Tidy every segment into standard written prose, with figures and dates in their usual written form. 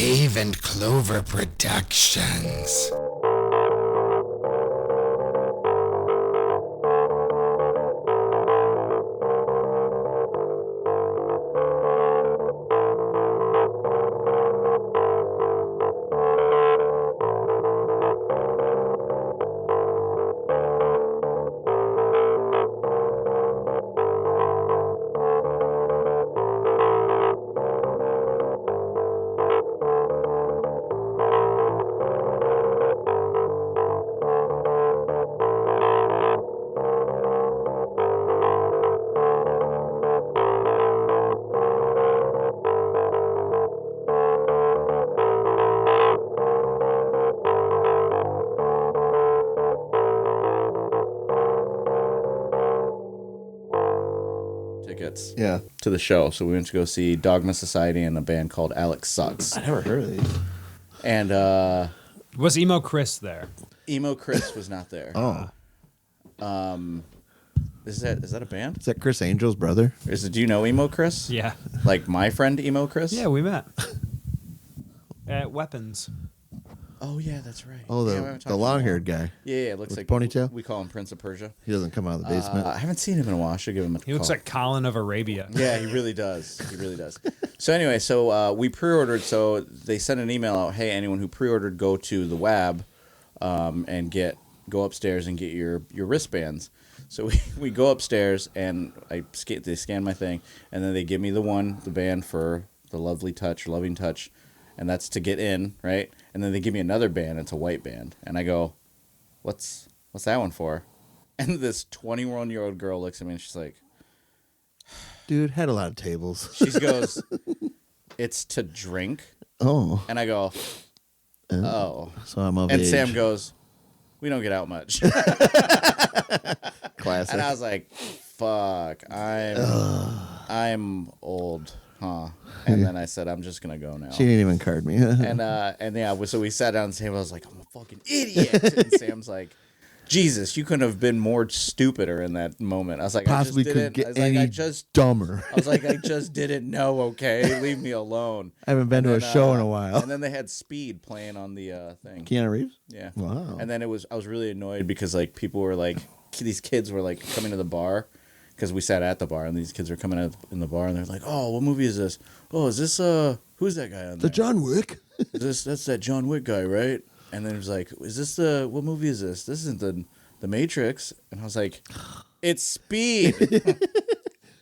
Cave and Clover Productions. Tickets Yeah. to the show, so we went to go see Dogma Society and a band called Alex Sucks. I never heard of these. And Was Emo Chris there? Emo Chris was not there. Oh. Is that a band? Is that Chris Angel's brother? Do you know Emo Chris? Yeah. Like my friend Emo Chris? Yeah, we met. At Weapons. Oh yeah, that's right. Oh, Yeah, we haven't the talked long-haired in a while. guy. Yeah, it looks With like ponytail? We call him Prince of Persia. He doesn't come out of the basement. I haven't seen him in a while. I should give him a He looks call. like Colin of Arabia. Yeah, he really does. He really does. So anyway, we pre-ordered. So they sent an email out. Hey, anyone who pre-ordered, go to the WAB, and go upstairs and get your wristbands. So we go upstairs and they scan my thing, and then they give me the band for the loving touch, and that's to get in, right? And then they give me another band. It's a white band, and I go, what's that one for? And this 21-year-old girl looks at me and she's like, Dude, had a lot of tables. she goes, it's to drink. Oh. And I go, oh. So I'm of And age. Sam goes, we don't get out much. Classic. And I was like, fuck, I'm old, huh? And then I said, I'm just going to go now. She didn't even card me. And yeah, so we sat down and Sam was like, I'm a fucking idiot. And Sam's like, Jesus, you couldn't have been more stupider in that moment. I was like, Possibly I just couldn't didn't. get any dumber. I was like, I just didn't know. Okay, leave me alone. I haven't been to a show in a while. And then they had Speed playing on the thing. Keanu Reeves? Yeah. Wow. And then I was really annoyed because like people were like, these kids were like coming to the bar because we sat at the bar and these kids were coming out in the bar and they're like, oh, what movie is this? Oh, is this who's that guy on there? The John Wick? That's that John Wick guy, right? And then it was like, is this what movie is this? This isn't the Matrix. And I was like, it's Speed.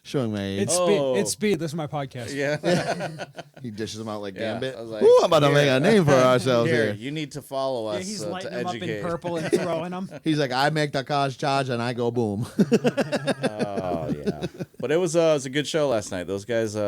Showing my age. It's Speed. This is my podcast. Yeah. He dishes them out like Yeah, Gambit. I was like, Ooh, I'm about to make a name for ourselves Here, here. you need to follow us Yeah, he's to lighting them up educate. in purple and throwing them. He's like, I make the cause charge and I go boom. Oh yeah, but it was a good show last night. Those guys, these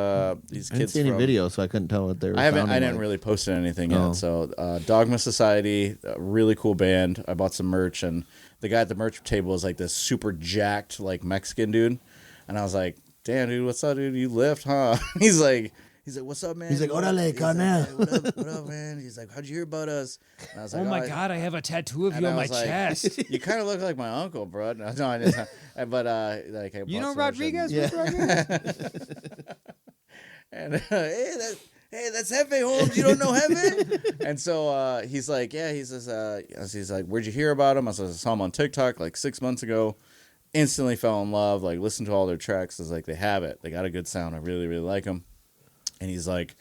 I kids. didn't see any video, so I couldn't tell what they were. I sounding didn't like. really post anything yet. Oh. So, Dogma Society, a really cool band. I bought some merch, and the guy at the merch table was like this super jacked, like Mexican dude, and I was like, "Damn, dude, what's up, dude? You lift, huh?" He's like, "What's up, man?" He's like, "Orale, He's carnal." like, "Hey, what up, man?" He's like, "How'd you hear about us?" And I was like, Oh my God, I have a tattoo of And you I on my was like, chest. You kind of look like my uncle, bro. No, I didn't. But like, I You bought know some merch Rodriguez? Yeah. Who's Rodriguez? And hey, that's Hefe Holmes. You don't know Hefe? And so he's like, yeah. He says, he's like, where'd you hear about him? I saw him on TikTok like 6 months ago. Instantly fell in love. Like, listened to all their tracks. I was like, they have it. They got a good sound. I really, really like them. And he's like,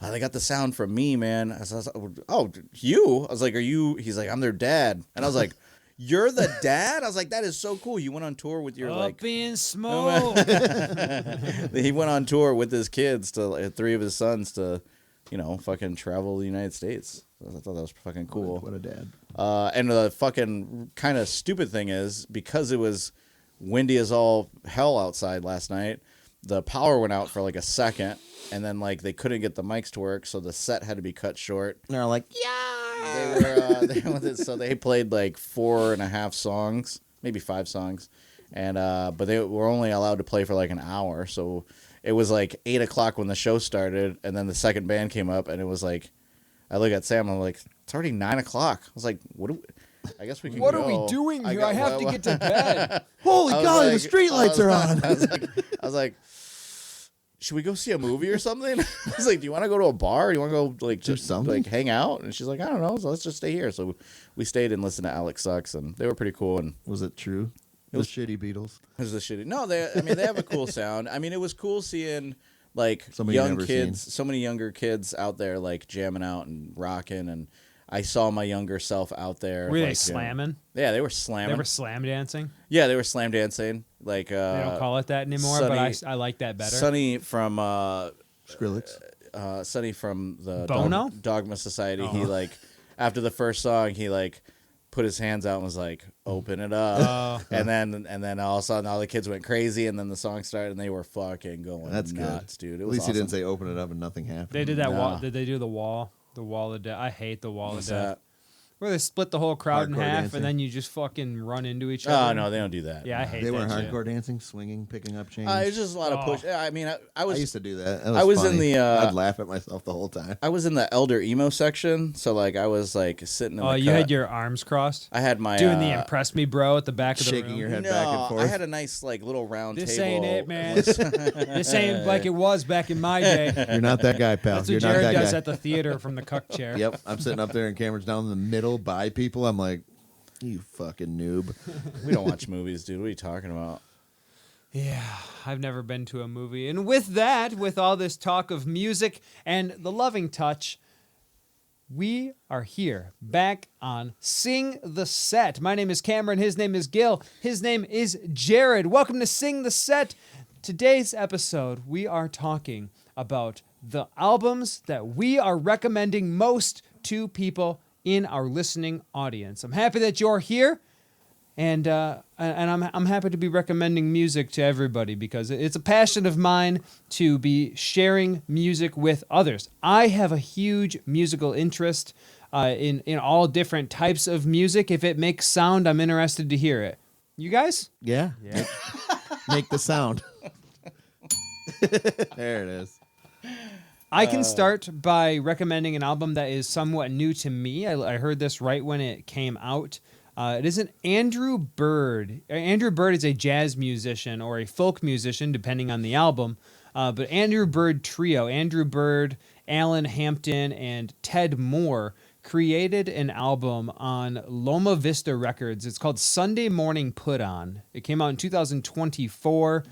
oh, they got the sound from me, man. I was like, oh, you? I was like, are you? He's like, I'm their dad. And I was like, you're the dad? I was like, that is so cool. You went on tour with your Up in smoke. He went on tour with his kids to 3 of his sons to, fucking travel the United States. I thought that was fucking cool. What a dad. And the fucking kind of stupid thing is because it was windy as all hell outside last night, the power went out for like a second, and then like they couldn't get the mics to work, so the set had to be cut short. And they're like, So they played like 4.5 songs, maybe 5 songs, and but they were only allowed to play for like an hour. So it was like 8 o'clock when the show started, and then the second band came up, and it was like, I look at Sam, I'm like, it's already 9 o'clock. I was like, I guess we can What go. are we doing here? I have to get to bed. holy I was golly, like- the street lights are on. I was like, should we go see a movie or something? I was like, do you want to go to a bar? Do you want to go like Do just something? like hang out? And she's like, I don't know. So let's just stay here. So we stayed and listened to Alex Sucks, and they were pretty cool. And Was it true? The was- shitty Beatles. it was a shitty. No, they have a cool sound. I mean, it was cool seeing like Somebody you've young never kids, seen. so many younger kids out there like jamming out and rocking. And I saw my younger self out there. Were they like, slamming? Yeah, they were slamming. They were slam dancing. Yeah, they were slam dancing. Like They don't call it that anymore, Sonny- but I like that better. Sonny from Skrillex. Sonny from the Bono? Dogma Society. He Oh. like after the first song, he like put his hands out and was like, "Open it up," and then all of a sudden all the kids went crazy, and then the song started and they were fucking going That's nuts, good. dude. It At was least he didn't awesome. say open it up and nothing happened. They did that wall. Nah. Did they do the wall? The wall of death. I hate the wall What's of death. that? Where they split the whole crowd in Hardcore half dancing. and then you just fucking run into each Oh other. no, they don't do that. Yeah, I hate They that weren't shit. hardcore dancing, swinging, picking up chains. It's just a lot of push. Oh. I mean, I I was used to do that. That I was in funny. the, I'd laugh at myself the whole time. I was in the elder emo section, so like I was like sitting in Oh, the you cut. had your arms crossed? I had my Doing the impress me bro at the back of the Shaking room. your head no, back and forth. I had a nice like little round This table. ain't it, man. This ain't like it was back in my day. You're not that guy, pal. That's You're what not Jared that does guy. at the theater from the cuck chair. Yep, I'm sitting up there and Cameron's down in the middle by people. I'm like, you fucking noob. We don't watch movies, dude. What are you talking about? Yeah, I've never been to a movie. And with that, with all this talk of music and the loving touch, we are here back on Sing the Set. My name is Cameron. His name is Gil. His name is Jared. Welcome to Sing the Set. Today's episode, we are talking about the albums that we are recommending most to people in our listening audience. I'm happy that you're here. And I'm happy to be recommending music to everybody because it's a passion of mine to be sharing music with others. I have a huge musical interest in all different types of music. If it makes sound, I'm interested to hear it. You guys? Yeah. Make the sound. There it is. I can start by recommending an album that is somewhat new to me. I heard this right when it came out. It is an Andrew Bird. Andrew Bird is a jazz musician or a folk musician, depending on the album. But Andrew Bird Trio, Andrew Bird, Alan Hampton, and Ted Moore created an album on Loma Vista Records. It's called Sunday Morning Put On. It came out in 2024.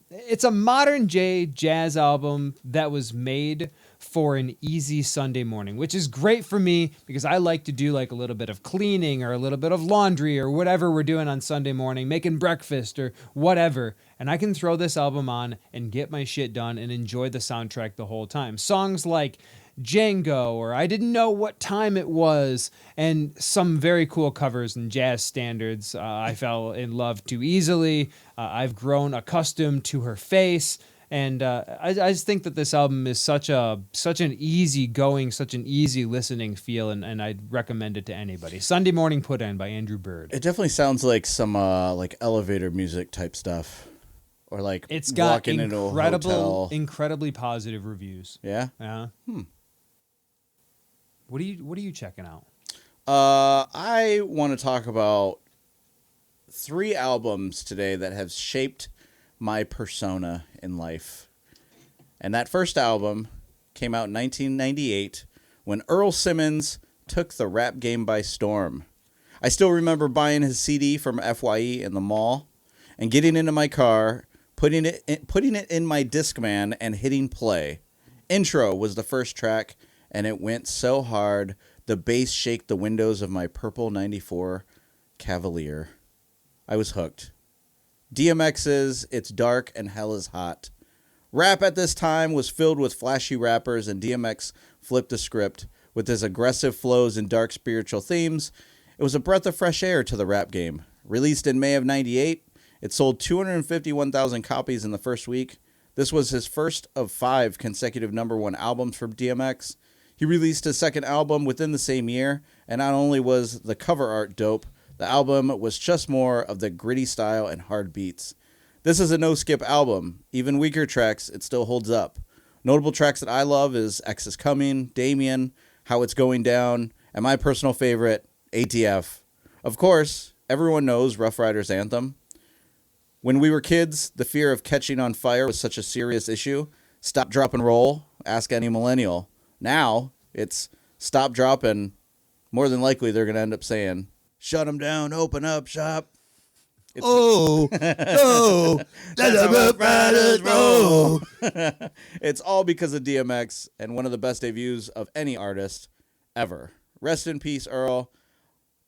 It's a modern day jazz album that was made for an easy Sunday morning, which is great for me because I like to do like a little bit of cleaning or a little bit of laundry or whatever we're doing on Sunday morning, making breakfast or whatever. And I can throw this album on and get my shit done and enjoy the soundtrack the whole time. Songs like Django or I Didn't Know What Time It Was, and some very cool covers and jazz standards. I fell in love too easily. I've grown accustomed to her face. And I just think that this album is such an easy going, such an easy listening feel, and I'd recommend it to anybody. Sunday Morning Put On by Andrew Bird. It definitely sounds like some like elevator music type stuff, or like It's got walking into a hotel. incredibly positive reviews. Yeah. Yeah. What are you checking out? I want to talk about 3 albums today that have shaped my persona in life. And that first album came out in 1998 when Earl Simmons took the rap game by storm. I still remember buying his CD from FYE in the mall and getting into my car, putting it in my Discman and hitting play. Intro was the first track, and it went so hard the bass shaked the windows of my purple 94 Cavalier. I was hooked. DMX's It's Dark and Hell is Hot. Rap at this time was filled with flashy rappers, and DMX flipped the script. With his aggressive flows and dark spiritual themes, it was a breath of fresh air to the rap game. Released in May of '98, it sold 251,000 copies in the first week. This was his first of 5 consecutive #1 albums from DMX. He released his second album within the same year, and not only was the cover art dope, the album was just more of the gritty style and hard beats. This is a no-skip album. Even weaker tracks, it still holds up. Notable tracks that I love is X is Coming, Damien, How It's Going Down, and my personal favorite, ATF. Of course, everyone knows Rough Riders Anthem. When we were kids, the fear of catching on fire was such a serious issue. Stop, drop, and roll. Ask any millennial. Now it's stop, drop, and more than likely they're going to end up saying, shut them down, open up shop. Oh, that's a Rough Riders roll. It's all because of DMX and one of the best debuts of any artist ever. Rest in peace, Earl.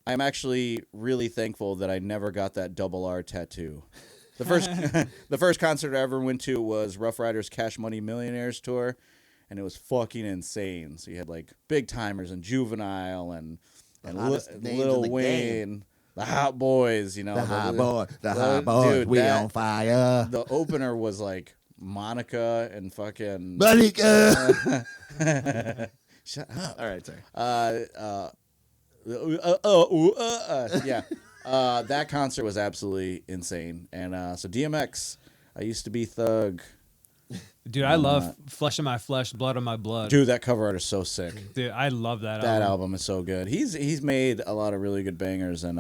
I'm actually really thankful that I never got that double R tattoo. The first concert I ever went to was Rough Riders Cash Money Millionaires tour, and it was fucking insane. So you had like big timers and Juvenile and hottest names in Lil the Wayne, game. the Hot Boys, you know. The hot boys, dude, we on fire. The opener was like Monica and fucking Monica. shut up. All right, sorry. Yeah. That concert was absolutely insane. And so DMX, I used to be Thug. Dude, I love Flesh of My Flesh, Blood of My Blood. Dude, that cover art is so sick. Dude, I love that That album. album is so good. He's made a lot of really good bangers, and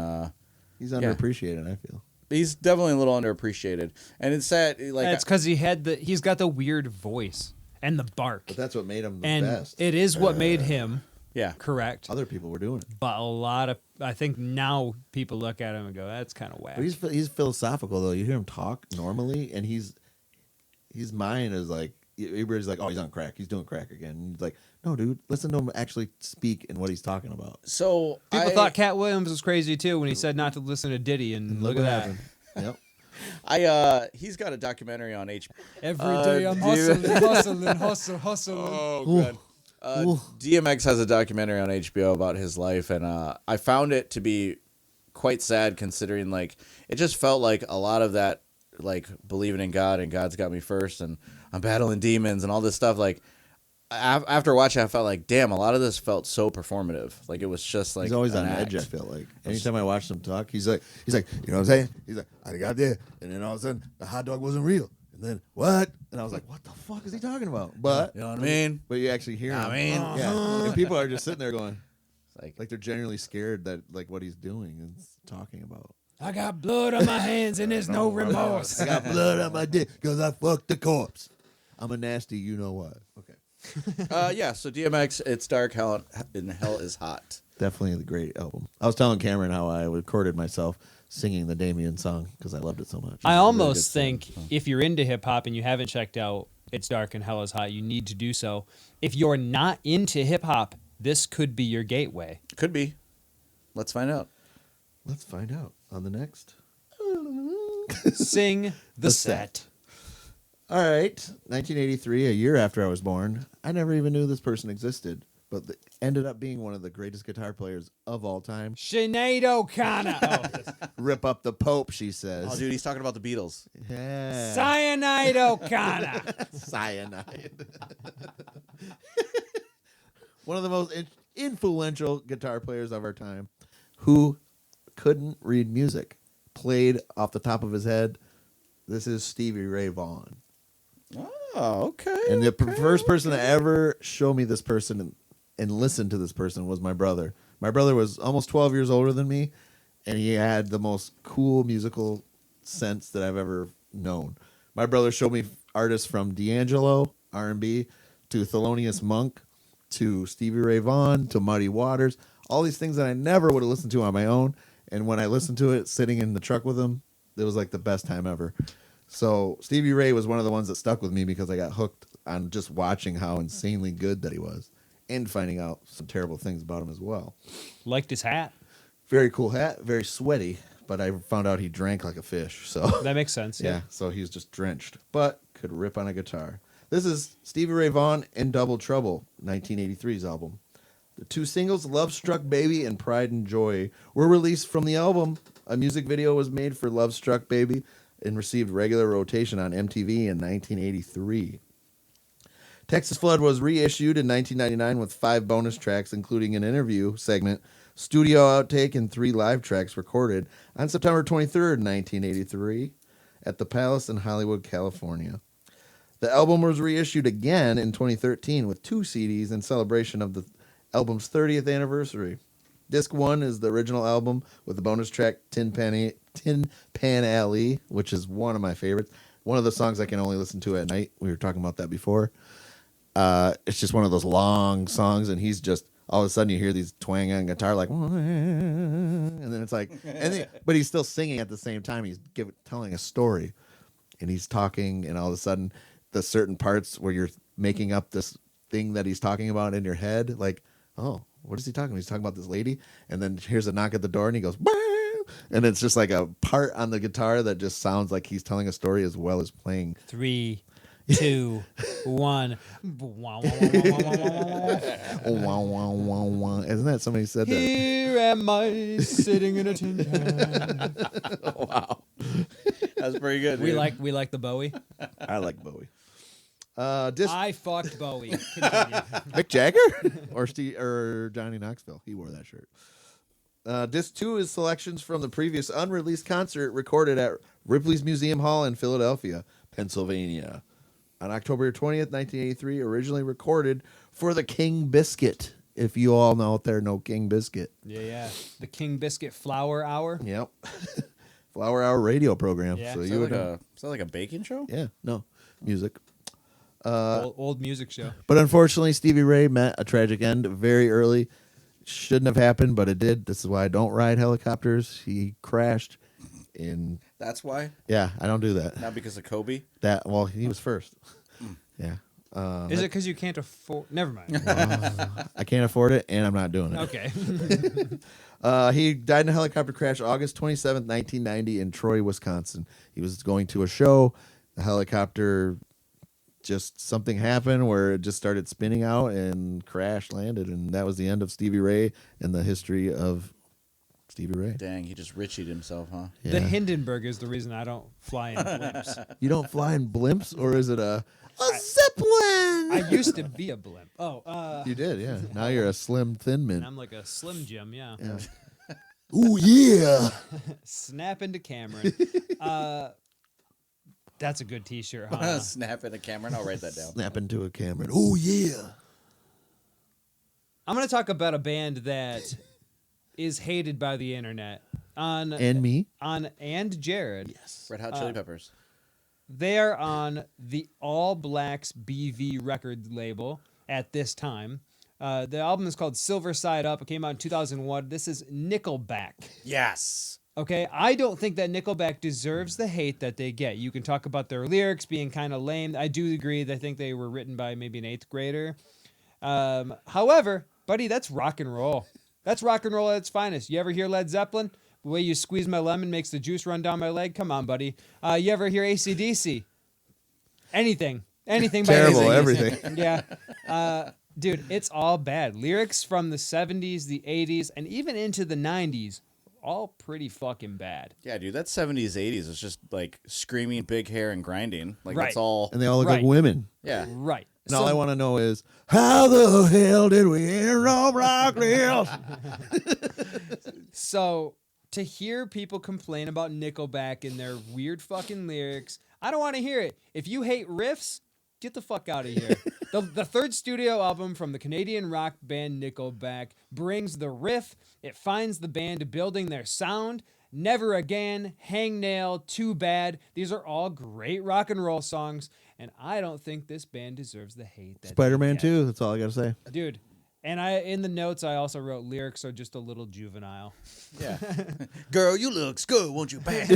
He's underappreciated, I feel. he's definitely a little underappreciated. And it's sad, like It's because he's got the weird voice and the bark. But that's what made him the And best. it is what made him yeah. correct. Other people were doing it. But a lot of, I think now people look at him and go, that's kind of whack. But he's philosophical, though. You hear him talk normally, and his mind is like, everybody's like, oh, he's on crack. He's doing crack again. And he's like, no, dude, listen to him actually speak and what he's talking about. So People thought Cat Williams was crazy too when he said not to listen to Diddy, and look at what that. happened. Yep. he's got a documentary on HBO. Every day I'm hustling, hustling. Oh, good. DMX has a documentary on HBO about his life, and I found it to be quite sad considering, like, it just felt like a lot of that, like, believing in God and God's got me first and I'm battling demons and all this stuff. Like, after watching, I felt like, damn, a lot of this felt so performative. Like, it was just like He's always an on edge, I act. feel like. Anytime I watch him talk, he's like, you know what I'm saying? He's like, I got there, and then all of a sudden, the hot dog wasn't real. And then, what? And I was like, what the fuck is he talking about? But, You know what I mean? but you actually hear him. I mean, Yeah. And people are just sitting there going, like like they're genuinely scared that, like, what he's doing and talking about. I got blood on my hands and there's no remorse. I got blood on my dick because I fucked the corpse. I'm a nasty, you know what? Okay. yeah. So DMX, It's Dark, Hell and Hell is Hot. Definitely a great album. I was telling Cameron how I recorded myself singing the Damien song because I loved it so much. I It's a really almost good song. think if you're into hip hop and you haven't checked out It's Dark and Hell is Hot, you need to do so. If you're not into hip hop, this could be your gateway. Could be. Let's find out. Let's find out on the next. Sing the set. All right, 1983, a year after I was born. I never even knew this person existed, but ended up being one of the greatest guitar players of all time. Sinead O'Connor. Oh, Rip up the Pope, she says. Oh, dude, he's talking about the Beatles. Yeah. Cyanide O'Connor. Cyanide. One of the most influential guitar players of our time who couldn't read music, played off the top of his head. This is Stevie Ray Vaughan. Oh, okay. And the first person to ever show me this person and listen to this person was my brother. My brother was almost 12 years older than me, and he had the most cool musical sense that I've ever known. My brother showed me artists from D'Angelo, R&B, to Thelonious Monk, to Stevie Ray Vaughan, to Muddy Waters, all these things that I never would have listened to on my own. And when I listened to it sitting in the truck with him, it was like the best time ever. So Stevie Ray was one of the ones that stuck with me because I got hooked on just watching how insanely good that he was and finding out some terrible things about him as well. Liked his hat. Very cool hat, very sweaty, but I found out he drank like a fish. So That makes sense. yeah, so he was just drenched, but could rip on a guitar. This is Stevie Ray Vaughan and Double Trouble, 1983's album. The two singles, Love Struck Baby and Pride and Joy, were released from the album. A music video was made for Love Struck Baby and received regular rotation on MTV in 1983. Texas Flood was reissued in 1999 with 5 bonus tracks, including an interview segment, studio outtake, and 3 live tracks recorded on September 23rd, 1983 at the Palace in Hollywood, California. The album was reissued again in 2013 with 2 CDs in celebration of the album's 30th anniversary. Disc 1 is the original album with the bonus track Tin Pan Tin Pan Alley, which is one of my favorites. One of the songs I can only listen to at night. We were talking about that before. It's just one of those long songs, and he's just all of a sudden you hear these twang on guitar, like, and then it's like, but he's still singing at the same time. He's telling a story, and he's talking, and all of a sudden, the certain parts where you're making up this thing that he's talking about in your head, like, oh, what is he talking about? He's talking about this lady, and then here's a knock at the door, and he goes, "Bah!" And it's just like a part on the guitar that just sounds like he's telling a story as well as playing. 3, 2, 1. Wow, wow, wow, wow. Isn't that somebody said that? Here am I sitting in a tin can. Wow, that's pretty good. We dude. like the Bowie. I like Bowie. I fucked Bowie. Continue. Mick Jagger or Johnny Knoxville. He wore that shirt. Disc 2 is selections from the previous unreleased concert recorded at Ripley's Museum Hall in Philadelphia, Pennsylvania. On October 20th, 1983, originally recorded for the King Biscuit. If you all know out there know King Biscuit. Yeah. The King Biscuit Flower Hour. Yep. Flower Hour radio program. Yeah. So Is you that, would like know. is that like a baking show? Yeah, no. Music. Old music show. But unfortunately, Stevie Ray met a tragic end very early. Shouldn't have happened, but it did. This is why I don't ride helicopters. He crashed in. That's why. Yeah, I don't do that. Not because of Kobe. Well, he was first. Yeah. Is it because you can't afford? Never mind. I can't afford it, and I'm not doing it. Okay. He died in a helicopter crash August 27th, 1990 in Troy, Wisconsin. He was going to a show. The helicopter, just something happened where it just started spinning out and crash landed. And that was the end of Stevie Ray and the history of Stevie Ray. Dang, he just Richied himself, huh? Yeah. The Hindenburg is the reason I don't fly in blimps. You don't fly in blimps, or is it a Zeppelin? I used to be a blimp. Oh, You did, yeah. Now you're a slim, thin and man. I'm like a Slim Jim, yeah. Yeah. Ooh, yeah. Snap into Cameron. That's a good T-shirt, huh? Snap in the camera, and I'll write that down. Snap into a Cameron. Ooh, yeah. I'm going to talk about a band that is hated by the internet. And me. And Jared. Yes. Red Hot Chili Peppers. They are on the All Blacks BV record label at this time. The album is called Silver Side Up. It came out in 2001. This is Nickelback. Yes. Okay, I don't think that Nickelback deserves the hate that they get. You can talk about their lyrics being kind of lame. I do agree that I think they were written by maybe an 8th grader. However, buddy, that's rock and roll. That's rock and roll at its finest. You ever hear Led Zeppelin? The way you squeeze my lemon makes the juice run down my leg? Come on, buddy. You ever hear AC/DC? Anything by Terrible, AC/DC. everything. Yeah. Dude, it's all bad. Lyrics from the 70s, the 80s, and even into the 90s, all pretty fucking bad. Yeah, dude, that 70s, 80s is just like screaming, big hair, and grinding. Like, Right. that's all. And they all look Right. like women. Yeah. Right. And all I want to know is, how the hell did we hear Rob Rockville? So to hear people complain about Nickelback and their weird fucking lyrics, I don't want to hear it. If you hate riffs, get the fuck out of here. The third studio album from the Canadian rock band Nickelback brings the riff. It finds the band building their sound. Never Again, Hangnail, Too Bad. These are all great rock and roll songs, and I don't think this band deserves the hate. That they Spider-Man get. 2, that's all I got to say. Dude. And in the notes, I also wrote lyrics are just a little juvenile. Yeah. Girl, you looks good, won't you? Bang.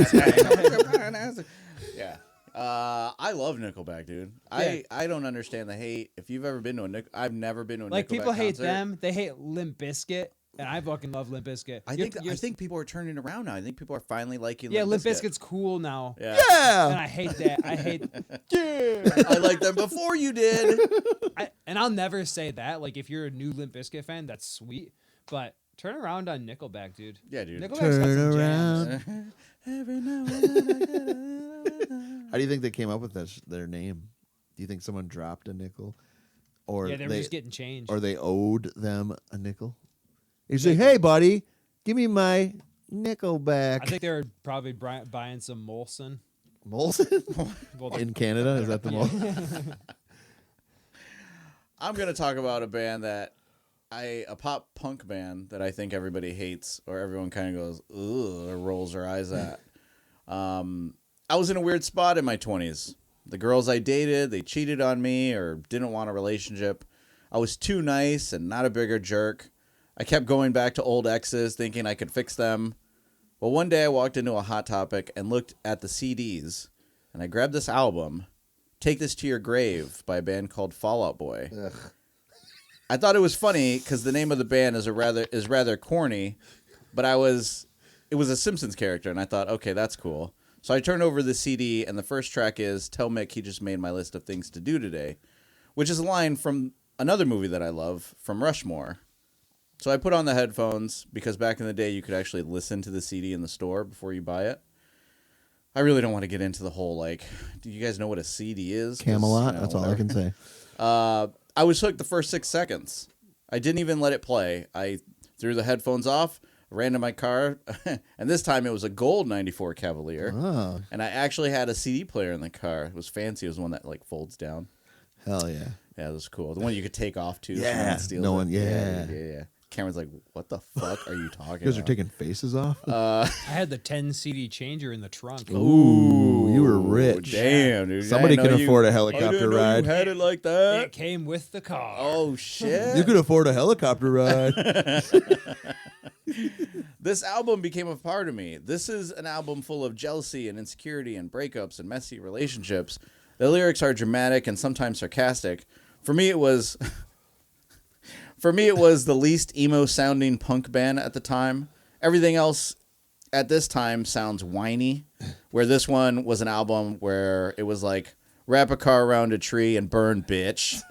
Yeah. I love Nickelback, dude. Yeah. I don't understand the hate. If you've ever been to I've never been to a Like Nickelback people hate concert. them, they hate Limp Bizkit, and I fucking love Limp Bizkit. I think people are turning around now. I think people are finally liking. Yeah, Limp Bizkit. Bizkit's cool now. Yeah. And Yeah. I hate that. I hate I liked them before you did. and I'll never say that. Like if you're a new Limp Bizkit fan, that's sweet. But turn around on Nickelback, dude. Yeah, dude. Nickelback's Turn got some around. jams. Every now and then I get a- How do you think they came up with their name? Do you think someone dropped a nickel? Or Yeah, they were just getting changed. or they owed them a nickel? You say, hey, buddy, give me my nickel back. I think they were probably buying some Molson. Molson? Well, In Canada? Is that the Molson? I'm gonna talk about a band that a pop punk band that I think everybody hates or everyone kind of goes ugh or rolls their eyes at. I was in a weird spot in my 20s. The girls I dated, they cheated on me or didn't want a relationship. I was too nice and not a bigger jerk. I kept going back to old exes thinking I could fix them. Well, one day I walked into a Hot Topic and looked at the CDs, and I grabbed this album, Take This to Your Grave, by a band called Fall Out Boy. Ugh. I thought it was funny because the name of the band is rather corny, but it was a Simpsons character, and I thought, okay, that's cool. So I turned over the CD, and the first track is Tell Mick He Just Made My List of Things to Do Today, which is a line from another movie that I love, from Rushmore. So I put on the headphones because back in the day you could actually listen to the CD in the store before you buy it. I really don't want to get into the whole, like, do you guys know what a CD is? 'Cause, Camelot. you know, That's all I whatever. can say. I was hooked the first 6 seconds. I didn't even let it play. I threw the headphones off, ran to my car, and this time it was a gold 94 Cavalier. Oh, And I actually had a CD player in the car. It was fancy. It was one that, like, folds down. hell yeah. Yeah, it was cool. The one you could take off, too. so Yeah, no one steals no it. one- yeah. Yeah. Cameron's like, what the fuck are you talking You guys are about? taking faces off? I had the 10 CD changer in the trunk. Ooh, you were rich. Damn, dude. Somebody I didn't can know afford a I helicopter didn't know ride. You had it like It that. came with the car. Oh, shit. You could afford a helicopter ride. This album became a part of me. This is an album full of jealousy and insecurity and breakups and messy relationships. The lyrics are dramatic and sometimes sarcastic. For me, it was the least emo sounding punk band at the time. Everything else at this time sounds whiny, where this one was an album where it was like wrap a car around a tree and burn, bitch.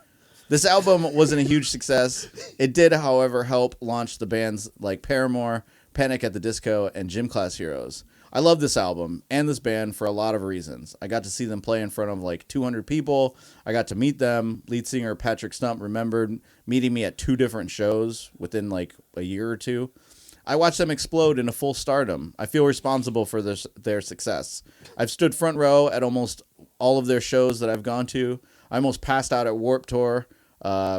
This album wasn't a huge success. It did, however, help launch the bands like Paramore, Panic at the Disco, and Gym Class Heroes. I love this album and this band for a lot of reasons. I got to see them play in front of like 200 people. I got to meet them. Lead singer Patrick Stump remembered meeting me at 2 different shows within like a year or two. I watched them explode into full stardom. I feel responsible for their success. I've stood front row at almost all of their shows that I've gone to. I almost passed out at Warped Tour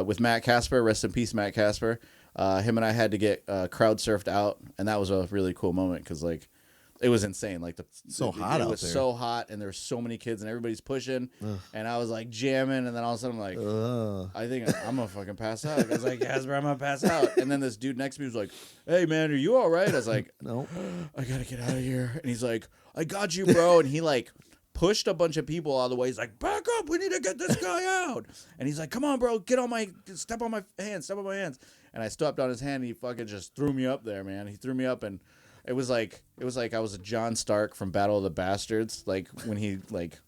with Matt Casper. Rest in peace, Matt Casper. Him and I had to get crowd surfed out, and that was a really cool moment because like it was insane. Like So hot it out was there. so hot, and there were so many kids, and everybody's pushing, and I was like jamming, and then all of a sudden I'm like, Ugh. I think I'm gonna fucking pass out. I was like, Casper, I'm gonna pass out. And then this dude next to me was like, hey man, are you all right? I was like, No. I gotta get out of here. And he's like, I got you, bro. And he like pushed a bunch of people out of the way. He's like, back up, we need to get this guy out. And he's like, come on, bro, step on my hands. And I stepped on his hand, and he fucking just threw me up there, man. He threw me up, and it was like I was a John Stark from Battle of the Bastards, like when he like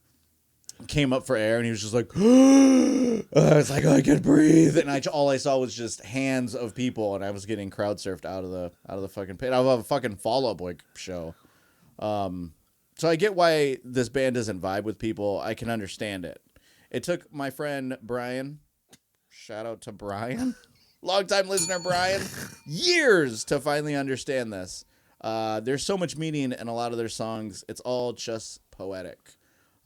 came up for air, and he was just like, I was like, I can breathe, and all I saw was just hands of people, and I was getting crowd surfed out of the fucking pit. I have a fucking Fall Out Boy show. So I get why this band doesn't vibe with people. I can understand it. It took my friend Brian, shout out to Brian, longtime listener Brian, years to finally understand this. There's so much meaning in a lot of their songs. It's all just poetic.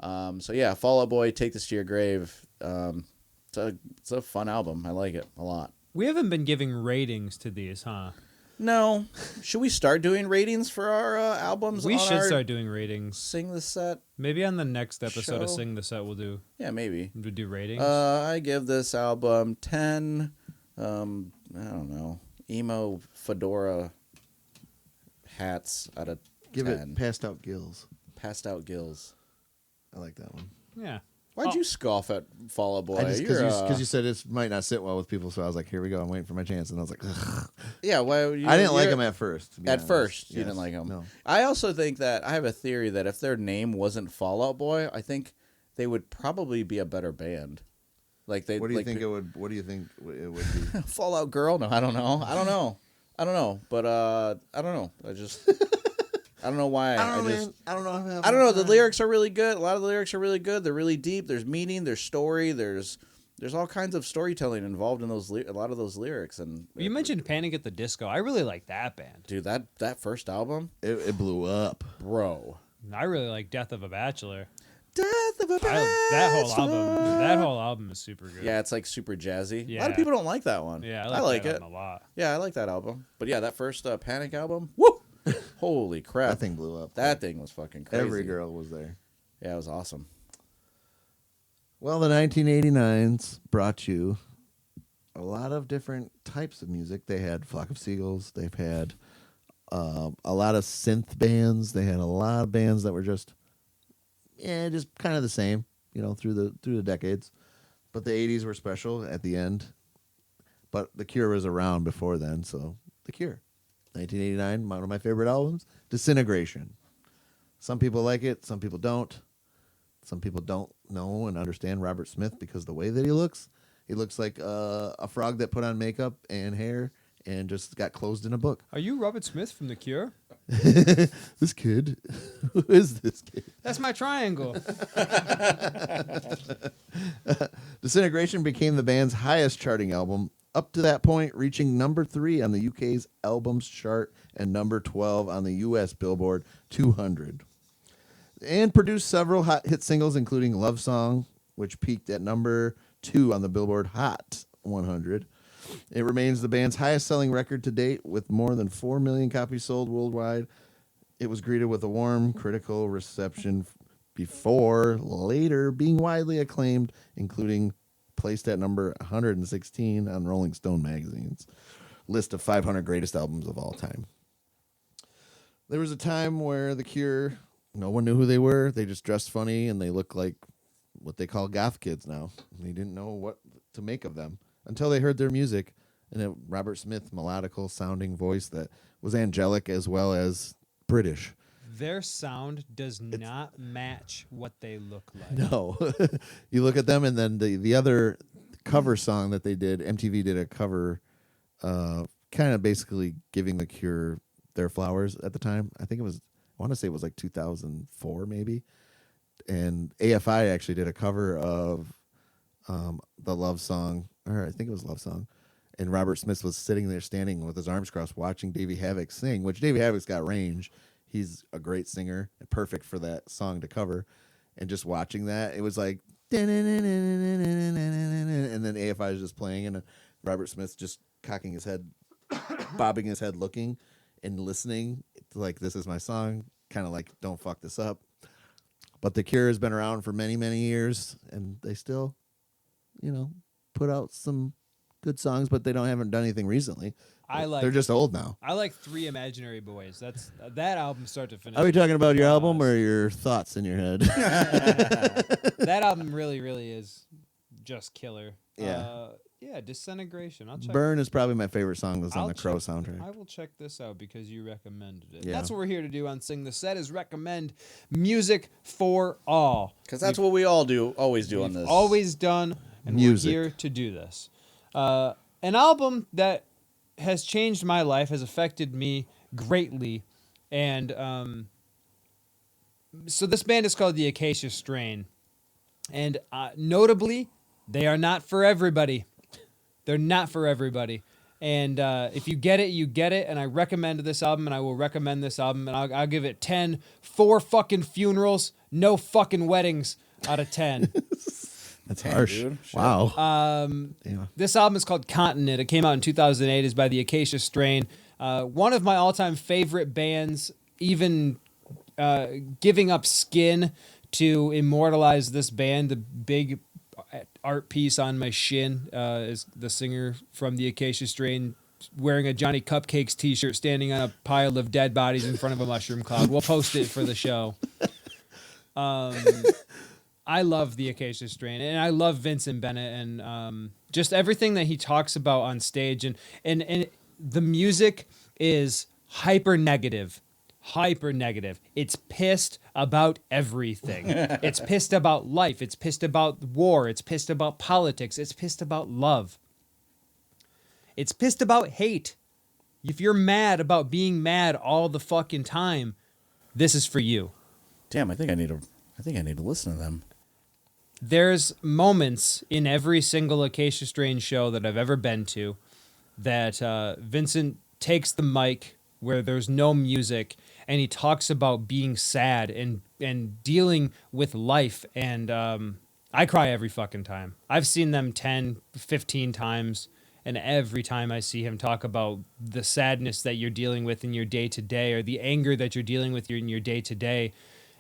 So yeah, Fall Out Boy, Take This to Your Grave. It's a fun album. I like it a lot. We haven't been giving ratings to these, huh? No, should we start doing ratings for our albums? We on should our start doing ratings. Sing the Set. Maybe on the next episode of Show. Sing the Set we'll Yeah, maybe. do ratings. I give this album 10. I don't know. Emo fedora hats out of Give 10. it passed out gills. Passed out gills. I like that one. yeah. Why'd you scoff at Fall Out Boy? I just You're, because you said it might not sit well with people, so I was like, here we go. I'm waiting for my chance, and I was like, ugh. yeah. Why? I didn't like him at first. to be At honest. first, you Yes. didn't like him. No. I also think that I have a theory that if their name wasn't Fall Out Boy, I think they would probably be a better band. Like they. What do you like, think it would? What do you think it would be? Fallout Girl? No, I don't know. But I don't know. I don't know why. I don't know. I don't know. The lyrics are really good. A lot of the lyrics are really good. They're really deep. There's meaning. There's story. There's all kinds of storytelling involved in those a lot of those lyrics. And You mentioned Panic at the Disco. I really like that band. dude, that first album, It blew up. bro. I really like Death of a Bachelor. Death of a That whole album is super good. Yeah, it's like super jazzy. A lot Yeah. of people don't like that one. Yeah, I like that it. album a lot. Yeah, I like that album. But yeah, that first Panic album, woo! Holy crap! That thing blew up. That thing was fucking crazy. Every girl was there. Yeah, it was awesome. Well, the 1989s brought you a lot of different types of music. They had Flock of Seagulls. They've had a lot of synth bands. They had a lot of bands that were just kind of the same, through the decades. But the 80s were special at the end. But The Cure was around before then, so The Cure. 1989, one of my favorite albums, Disintegration. Some people like it, some people don't. Some people don't know and understand Robert Smith because the way that he looks like a frog that put on makeup and hair and just got closed in a book. Are you Robert Smith from The Cure? This kid? Who is this kid? That's my triangle. Disintegration became the band's highest charting album, up to that point reaching number 3 on the UK's albums chart and number 12 on the US Billboard 200. And produced several hot hit singles, including Love Song, which peaked at number 2 on the Billboard Hot 100. It remains the band's highest-selling record to date, with more than 4 million copies sold worldwide. It was greeted with a warm critical reception before later being widely acclaimed, including placed at number 116 on Rolling Stone magazine's list of 500 greatest albums of all time. There was a time where The Cure, no one knew who they were. They just dressed funny, and they looked like what they call goth kids now. They didn't know what to make of them until they heard their music and a Robert Smith melodical sounding voice that was angelic as well as British. Their sound does not match what they look like. No. You look at them, and then the other cover song that they did, MTV did a cover kind of basically giving The Cure their flowers at the time. I want to say it was like 2004 maybe. And AFI actually did a cover of the Love Song, or I think it was Love Song. And Robert Smith was sitting there standing with his arms crossed watching Davey Havok sing, which Davey Havok's got range. He's a great singer and perfect for that song to cover. And just watching that, it was like, and then AFI is just playing, and Robert Smith's just cocking his head, bobbing his head, looking and listening. Like, this is my song, kind of like, don't fuck this up. But The Cure has been around for many, many years, and they still, put out some good songs, but they haven't done anything recently. They're just old now. I like Three Imaginary Boys. That's that album start to finish. Are we talking about your album or your thoughts in your head? That album really, really is just killer. Yeah. Disintegration. I'll check. Burn is probably my favorite song that's on I'll the Crow check- soundtrack. I will check this out because you recommended it. Yeah. That's what we're here to do on Sing the Set, is recommend music for all. Because that's what we all do, always do on this. Always done, and Music. we're here to do this. An album that has changed my life, has affected me greatly, and so this band is called the Acacia Strain, and notably, they are not for everybody. They're not for everybody. And if you get it, you get it. And I recommend this album, and I will recommend this album, and I'll give it 10. 4 fucking funerals, no fucking weddings out of 10. That's harsh. dude. Shit. Wow. Yeah. This album is called Continent. It came out in 2008. It's by the Acacia Strain. One of my all-time favorite bands, even giving up skin to immortalize this band. The big art piece on my shin is the singer from the Acacia Strain wearing a Johnny Cupcakes t-shirt, standing on a pile of dead bodies in front of a mushroom cloud. We'll post it for the show. I love the Acacia Strain, and I love Vincent Bennett, and just everything that he talks about on stage, and the music is hyper negative. It's pissed about everything. It's pissed about life. It's pissed about war. It's pissed about politics. It's pissed about love. It's pissed about hate. If you're mad about being mad all the fucking time, this is for you. Damn, I think I need to listen to them. There's moments in every single Acacia Strain show that I've ever been to that Vincent takes the mic where there's no music, and he talks about being sad and dealing with life, and I cry every fucking time. I've seen them 10, 15 times, And every time I see him talk about the sadness that you're dealing with in your day to day, or the anger that you're dealing with in your day to day,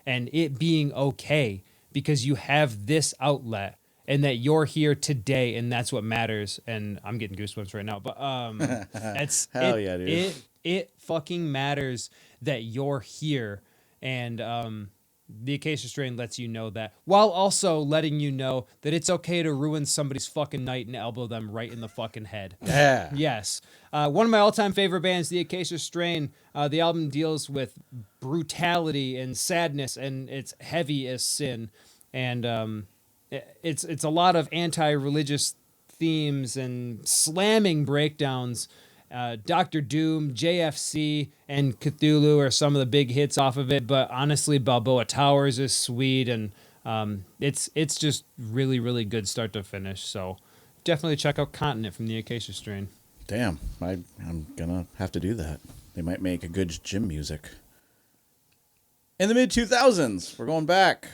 and it being okay because you have this outlet and that you're here today, and that's what matters. And I'm getting goosebumps right now, but Hell yeah, dude. It fucking matters that you're here, and the Acacia Strain lets you know that, while also letting you know that it's okay to ruin somebody's fucking night and elbow them right in the fucking head. Yeah. Yes. One of my all-time favorite bands, the Acacia Strain. The album deals with brutality and sadness, and it's heavy as sin. And it's a lot of anti-religious themes and slamming breakdowns. Doctor Doom, JFC, and Cthulhu are some of the big hits off of it. But honestly, Balboa Towers is sweet, and it's just really, really good start to finish. So definitely check out Continent from the Acacia Strain. Damn, I'm gonna have to do that. They might make a good gym music. In the mid 2000s, we're going back.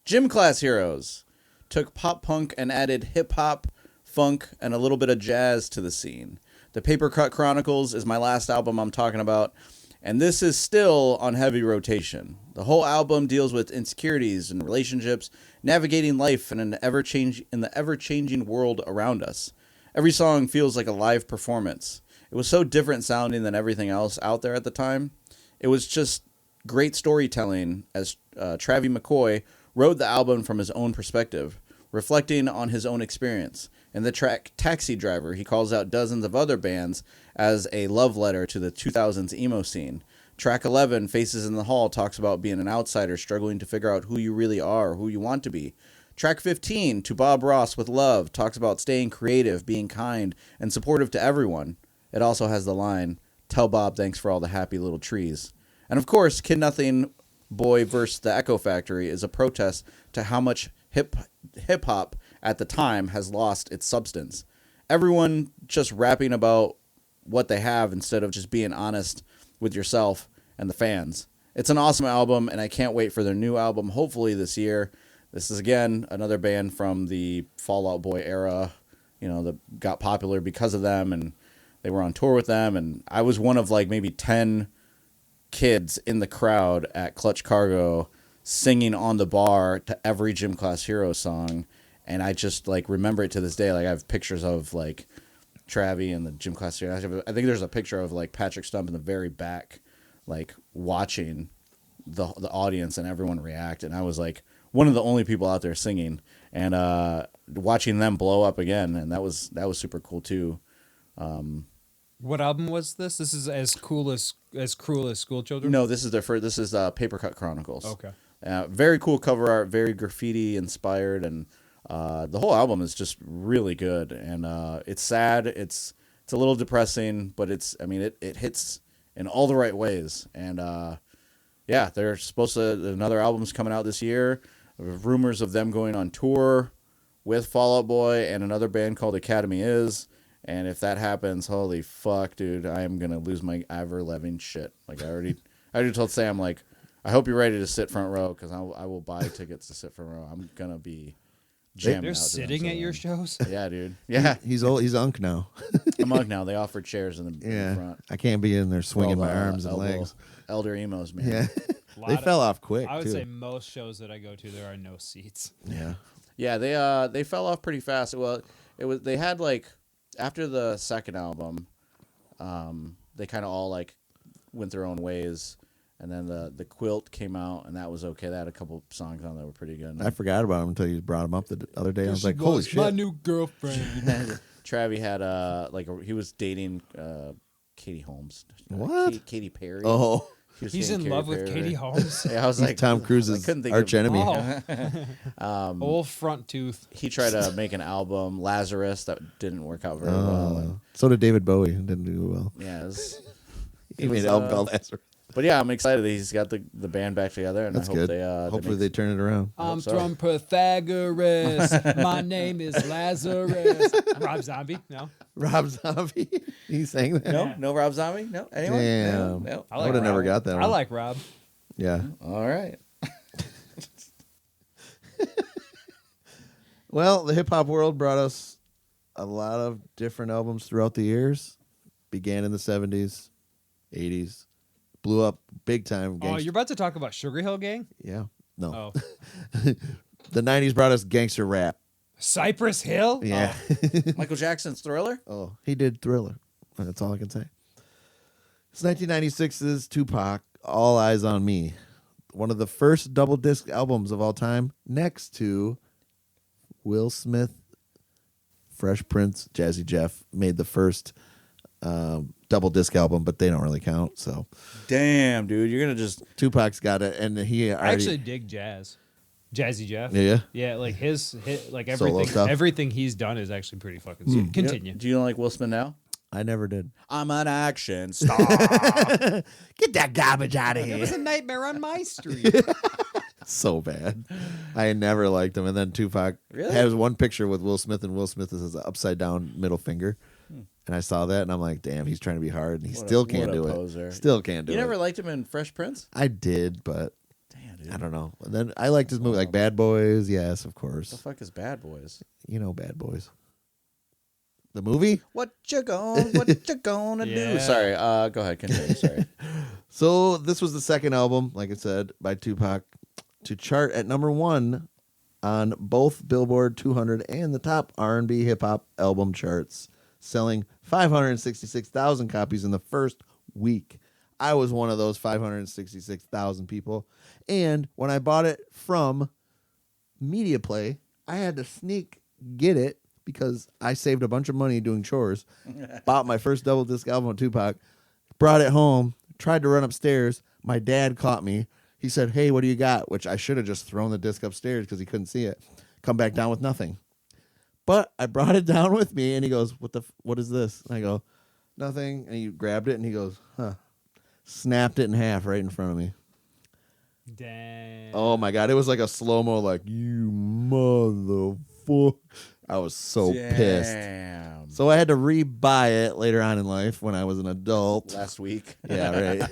Gym Class Heroes took pop punk and added hip hop, funk, and a little bit of jazz to the scene. The Paper Cut Chronicles is my last album I'm talking about, and this is still on heavy rotation. The whole album deals with insecurities and relationships, navigating life in the ever-changing world around us. Every song feels like a live performance. It was so different sounding than everything else out there at the time. It was just great storytelling, as Travie McCoy wrote the album from his own perspective, reflecting on his own experience. In the track Taxi Driver, he calls out dozens of other bands as a love letter to the 2000s emo scene. Track 11, Faces in the Hall, talks about being an outsider struggling to figure out who you really are, who you want to be. Track 15, To Bob Ross with Love, talks about staying creative, being kind, and supportive to everyone. It also has the line, Tell Bob thanks for all the happy little trees. And of course, Kid Nothing Boy vs. the Echo Factory is a protest to how much hip-hop at the time has lost its substance. Everyone just rapping about what they have instead of just being honest with yourself and the fans. It's an awesome album, and I can't wait for their new album, hopefully this year. This is, again, another band from the Fall Out Boy era, that got popular because of them, and they were on tour with them, and I was one of like maybe 10 kids in the crowd at Clutch Cargo singing on the bar to every Gym Class Hero song. And I just like remember it to this day. Like I have pictures of like Travie and the Gym Class Hero. I think there's a picture of like Patrick Stump in the very back, like watching the audience and everyone react. And I was like one of the only people out there singing and watching them blow up again. And that was super cool too. What album was this? This is as cruel as School Children? No, this is their first. This is Paper Cut Chronicles. Okay. Very cool cover art, very graffiti inspired, and the whole album is just really good. And it's sad. It's a little depressing, but it hits in all the right ways. And yeah, they're supposed to. Another album's coming out this year. Rumors of them going on tour with Fall Out Boy and another band called Academy Is. And if that happens, holy fuck, dude, I am gonna lose my ever-loving shit. Like I already told Sam, like, I hope you're ready to sit front row because I will buy tickets to sit front row. I'm gonna be jamming. They're out to sitting them, at your shows? Yeah, dude. Yeah, He's old. He's unk now. I'm on now. They offer chairs in the Yeah, front. I can't be in there swinging Well, my arms and elbow- legs. Elder emos, man. Yeah, Lot they of- fell off quick. I would too. say most shows that I go to, there are no seats. Yeah, Yeah, they fell off pretty fast. Well, they had like after the second album, they kind of all like went their own ways, and then the Quilt came out, and that was okay. That had a couple songs on that were pretty good. I forgot about him until you brought him up the other day. I was She like, holy shit! my new girlfriend. Travis had he was dating Katie Holmes. What? Katy Perry. Oh, He was He's dating in love Katy with Perry. Katie Holmes. Yeah, I was he's like Tom I Cruise's couldn't think arch of- enemy. Old front tooth. He tried to make an album, Lazarus, that didn't work out very well. And, So did David Bowie. Didn't do well. yeah, He was, made an album called Lazarus. but yeah, I'm excited that he's got the band back together, and That's I hope good. they Hopefully they turn it around. I'm so. from Pythagoras. My name is Lazarus. Rob Zombie? No. Rob Zombie. He sang that. No Rob Zombie, no anyone, Damn. no. I I would have never got that I one. like Rob. Yeah. All right, Well, the hip hop world brought us a lot of different albums throughout the years. Began in the 70s, 80s, blew up big time. Oh, you're about to talk about Sugar Hill Gang? Yeah, no. Oh. The 90s brought us gangster rap. Cypress Hill? Yeah. Michael Jackson's Thriller. Oh, he did Thriller. That's all I can say. It's 1996's Tupac, All Eyes on Me. One of the first double disc albums of all time, next to Will Smith, Fresh Prince, Jazzy Jeff made the first double disc album, but they don't really count. So Damn, dude, you're gonna just Tupac's got it, and he already, I actually dig Jazzy Jeff. Yeah? Yeah, like his like Solo stuff? everything he's done is actually pretty fucking sweet. Continue. Do you like Will Smith now? I never did. I'm an action star. Get that garbage out of It was here. a nightmare on my street. So bad. I never liked him. And then Tupac Really? has one picture with Will Smith, and Will Smith is his upside down middle finger. And I saw that, and I'm like, damn, he's trying to be hard, and he What a- still can't what a do poser. it. Still can't do You it. never liked him in Fresh Prince? I did, but Damn, dude. I don't know. And then I liked his movie, like Bad Boys. Yes, of The course. fuck is Bad Boys? You know Bad Boys. The movie? What you gonna do? Yeah. Sorry, go ahead, continue. Sorry. So this was the second album, like I said, by Tupac to chart at number 1 on both Billboard 200 and the top R&B hip hop album charts, selling 566,000 copies in the first week. I was one of those 566,000 people. And when I bought it from Media Play, I had to sneak get it because I saved a bunch of money doing chores. Bought my first double disc album of Tupac, brought it home, tried to run upstairs. My dad caught me. He said, "Hey, what do you got?" Which I should have just thrown the disc upstairs because he couldn't see it. Come back down with nothing. But I brought it down with me, and he goes, what is this? And I go, nothing. And he grabbed it, and he goes, huh. Snapped it in half right in front of me. Damn. Oh, my God. It was like a slow-mo, like, you motherfucker. I was so pissed. Damn. So I had to re-buy it later on in life when I was an adult. Last week. Yeah, right.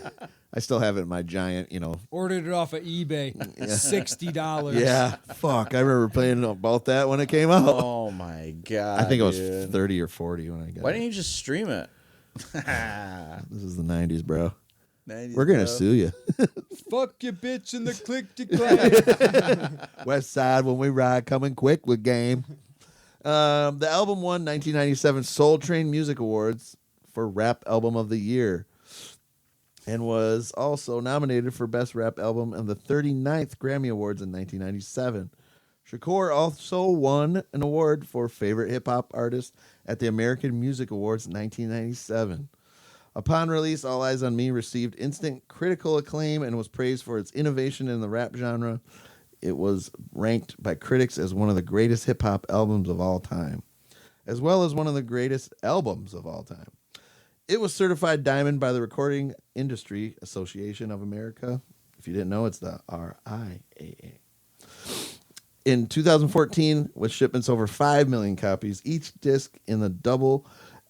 I still have it in my giant, Ordered it off of eBay. $60. Yeah, fuck. I remember playing about that when it came out. Oh my god. I think it was dude. 30 or 40 when I got Why it. didn't you just stream it? This is the 90s, bro. 90s, We're going to bro. sue you. Fuck your bitch in the click to clack. West Side when we ride, coming quick with game. The album won 1997 Soul Train Music Awards for Rap Album of the Year and was also nominated for Best Rap Album and the 39th Grammy Awards in 1997. Shakur also won an award for Favorite Hip Hop Artist at the American Music Awards in 1997. Upon release, All Eyes on Me received instant critical acclaim and was praised for its innovation in the rap genre. It was ranked by critics as one of the greatest hip-hop albums of all time, as well as one of the greatest albums of all time. It was certified diamond by the Recording Industry Association of America. If you didn't know, it's the RIAA. In 2014, with shipments over 5 million copies, each disc in the double